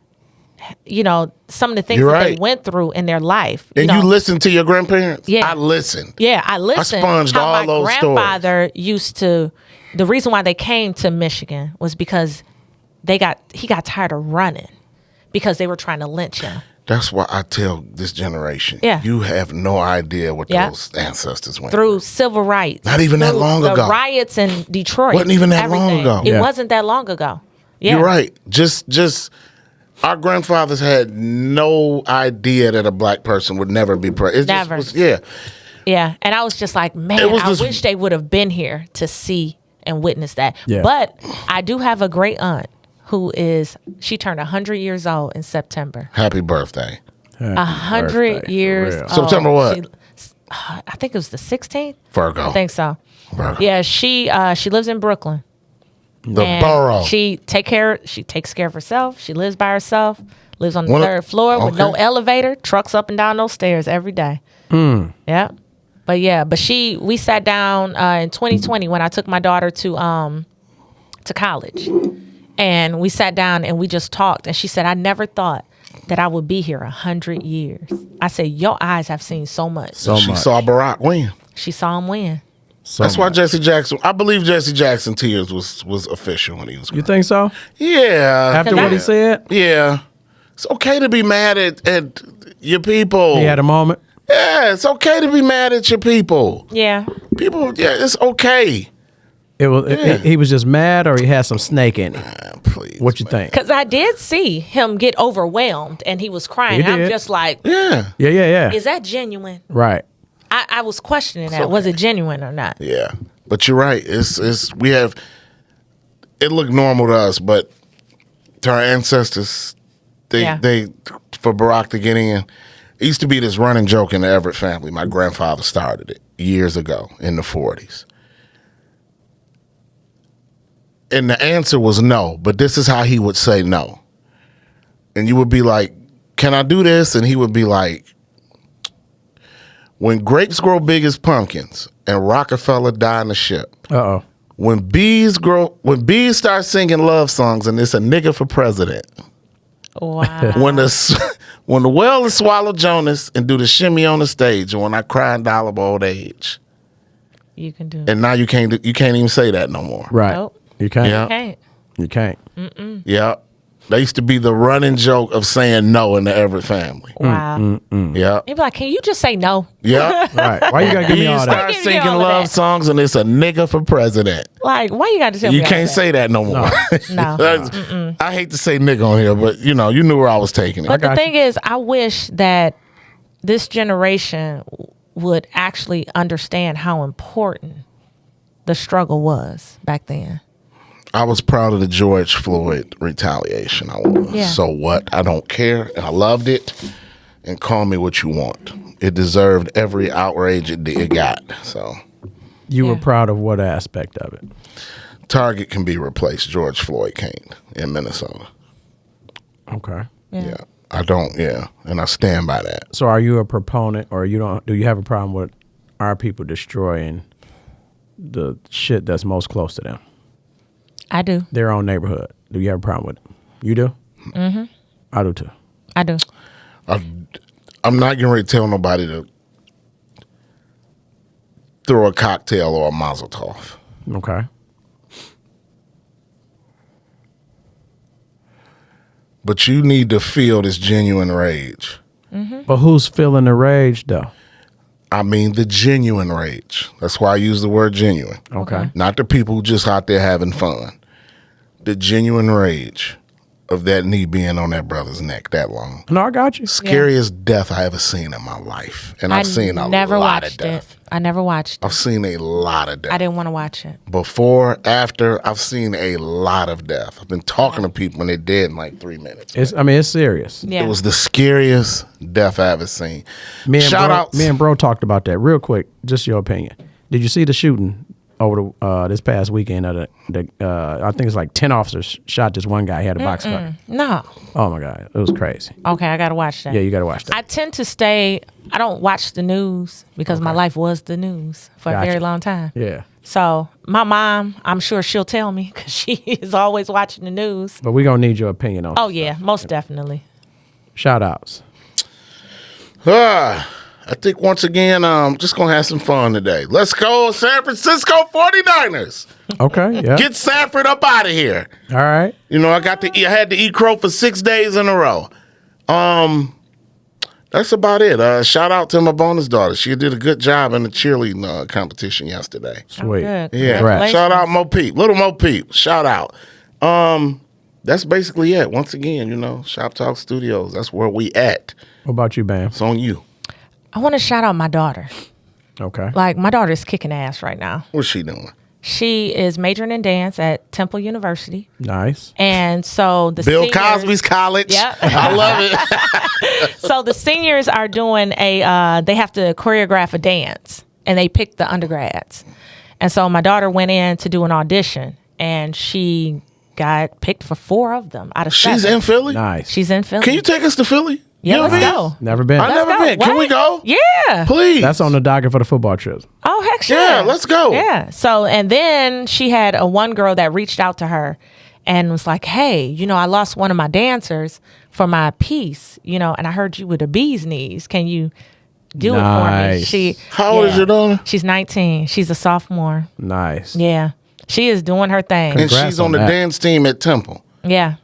you know, some of the things that they went through in their life. And you listened to your grandparents? Yeah. I listened. Yeah, I listened. I sponged how all those stories. My grandfather used to, the reason why they came to Michigan was because he got tired of running because they were trying to lynch him. That's why I tell this generation, you have no idea what those ancestors went through civil rights. Not even that long ago. The riots in Detroit. Wasn't even that long ago. It wasn't that long ago. Yeah. You're right. Just our grandfathers had no idea that a black person would never be president. Never. Yeah. And I was just like, man, I wish they would have been here to see and witness that. Yeah. But I do have a great aunt she turned 100 years old in September. Happy birthday. 100 years old. September what? I think it was the 16th. Virgo. I think so. Virgo. Yeah, she lives in Brooklyn. The borough. She takes care of herself. She lives by herself. Lives on the third floor with no elevator. Trucks up and down those stairs every day. Yeah. But we sat down in 2020 when I took my daughter to college. And we sat down and we just talked. And she said, I never thought that I would be here 100 years. I said, your eyes have seen so much. She saw Barack win. She saw him win. That's why Jesse Jackson, I believe Jesse Jackson tears was official when he was crying. You think so? Yeah. After what he said? Yeah. It's okay to be mad at your people. He had a moment? Yeah, it's okay to be mad at your people. Yeah. It's okay. He was just mad, or he had some snake in him? Please. What you think? Because I did see him get overwhelmed and he was crying. I'm just like, yeah. Is that genuine? Right. I was questioning that. Okay. Was it genuine or not? Yeah. But you're right. It looked normal to us, but to our ancestors, they for Barack to get in, it used to be this running joke in the Everett family. My grandfather started it years ago in the 40s. And the answer was no, but this is how he would say no. And you would be like, can I do this? And he would be like, when grapes grow big as pumpkins and Rockefeller die in the ship. Uh-oh. When bees start singing love songs and it's a nigga for president. Wow. When the whale is swallow Jonas and do the shimmy on the stage, and when I cry in dollar old age. You can do it. And now you can't even say that no more. Right. Nope. You can't. Yeah. You can't. Yeah. That used to be the running joke of saying no in the Everett family. Wow. Yeah. You'd be like, can you just say no? Yeah. Right. Why you gotta give me all that? Start singing love songs and it's a nigga for president. Like, why you gotta tell me You can't say that no more. No. I hate to say nigga on here, but you knew where I was taking it. But the thing is, I wish that this generation would actually understand how important the struggle was back then. I was proud of the George Floyd retaliation. I was. Yeah. So what? I don't care. I loved it. And call me what you want. It deserved every outrage it got. So you were proud of what aspect of it? Target can be replaced. George Floyd can't in Minnesota. Okay. Yeah. I don't. Yeah. And I stand by that. So are you a proponent, or do you have a problem with our people destroying the shit that's most close to them? I do. Their own neighborhood. Do you have a problem with it? You do? Mm-hmm. I do too. I do. I'm not getting ready to tell nobody to throw a cocktail or a mazel tov. Okay. But you need to feel this genuine rage. Mm-hmm. But who's feeling the rage though? I mean the genuine rage. That's why I use the word genuine. Okay. Not the people who just out there having fun. The genuine rage of that knee being on that brother's neck that long. No, I got you. Scariest death I ever seen in my life. And I've seen a lot of death. I never watched it. I've seen a lot of death. I didn't want to watch it. Before, after, I've seen a lot of death. I've been talking to people and they're dead in like 3 minutes. It's serious. Yeah. It was the scariest death I ever seen. Me Shout-outs. and bro talked about that real quick. Just your opinion. Did you see the shooting over the this past weekend? Of I think it's like 10 officers shot this one guy. He had a box cutter. No. Oh my God, it was crazy. Okay, I gotta watch that. Yeah, you got to watch that. I tend to stay. I don't watch the news because my life was the news for a Gotcha. very long time. Yeah, So my mom, I'm sure she'll tell me because she is always watching the news. but we're gonna need your opinion on. Oh yeah, most definitely. Shout outs. I think once again, just going to have some fun today. Let's go, San Francisco 49ers. Okay, yeah. Get Sanford up out of here. All right. You know, I had to eat crow for 6 days in a row. That's about it. Shout out to my bonus daughter. She did a good job in the cheerleading competition yesterday. Sweet. Oh, good. Yeah. Congratulations. Shout out Mo Peep. Little Mo Peep. Shout out. That's basically it. Once again, you know, Shop Talk Studios. That's where we at. What about you, Bam? It's on you. I want to shout out my daughter. Okay. Like my daughter's kicking ass right now. What's she doing? She is majoring in dance at Temple University. Nice. And so the Bill seniors, Cosby's college. Yep. I love it. So the seniors are doing they have to choreograph a dance and they pick the undergrads. And so my daughter went in to do an audition and she got picked for 4 of them out of 7. She's in Philly? Nice. She's in Philly. Can you take us to Philly? Yeah, You let's ever been? go. Never been. I've never go. been. Can we What? go? Yeah. Please. That's on the docket for the football trips. Oh, heck yeah. Yeah, let's go. Yeah. So, and then she had one girl that reached out to her and was like, hey, you know, I lost one of my dancers for my piece, you know, and I heard you with a bee's knees. Can you do it for me? How old is your daughter? She's 19. She's a sophomore. Nice. Yeah. She is doing her thing. And Congrats she's on on the that. dance team at Temple. Yeah.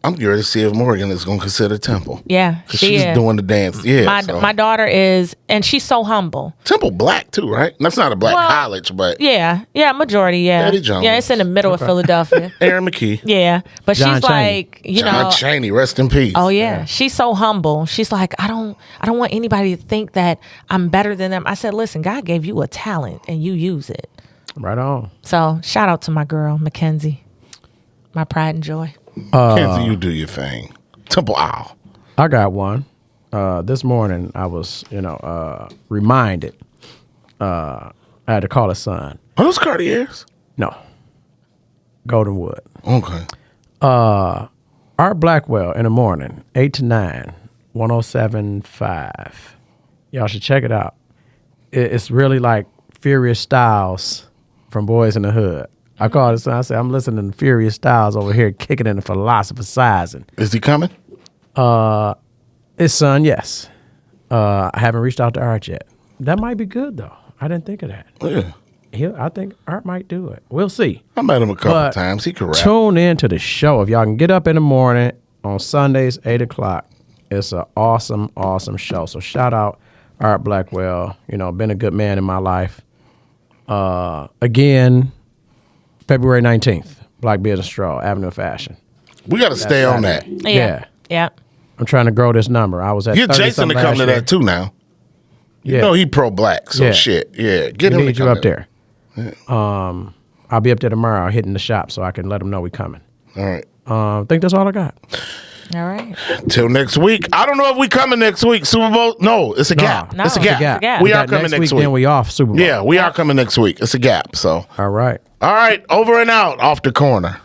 I'm curious to see if Morgan is going to consider Temple. Yeah. Because She she's is. doing the dance. Yeah. My daughter is, and she's so humble. Temple black too, right? That's not a black Well, college, but Yeah. Yeah. Majority. Yeah. Eddie Jones. Yeah. It's in the middle of Philadelphia. Aaron McKee. Yeah. But John she's Chaney. like, you John know. Chaney, rest in peace. Oh yeah. She's so humble. She's like, I don't want anybody to think that I'm better than them. I said, listen, God gave you a talent and you use it. Right on. So shout out to my girl, Mackenzie. My pride and joy. Kenzie, you do your thing. Temple Owl. I got one. This morning I was, reminded. I had to call his son. Are those Cartiers? No. Goldenwood. Okay. Art Blackwell in the morning, 8 to 9, 107.5. Y'all should check it out. It's really like Furious Styles from Boys in the Hood. I called his son. I said, I'm listening to Furious Styles over here kicking in the philosophizing. Is he coming? His son, yes. I haven't reached out to Art yet. That might be good, though. I didn't think of that. Yeah. I think Art might do it. We'll see. I met him a couple But times. He could rap. Tune in to the show. If y'all can get up in the morning on Sundays, 8 o'clock, it's an awesome, awesome show. So shout out Art Blackwell. You know, been a good man in my life. Again, February 19th, Black Business Straw, Avenue of Fashion. We got to stay on that. Yeah. Yeah. I'm trying to grow this number. I was at Get 30 Jason to something come last to year. that too now. Yeah. You know he pro-black, so Yeah. shit. Yeah, get We him to need you come up there. I'll be up there tomorrow hitting the shop so I can let them know we coming. All right. I think that's all I got. All right. Till next week. I don't know if we coming next week. Super Bowl. No, it's a gap. No, it's a it's a gap. gap. Yeah. We got are coming next week. Then we off Super Bowl. Yeah, we are coming next week. It's a gap. So, All right. all right, over and out, off the corner.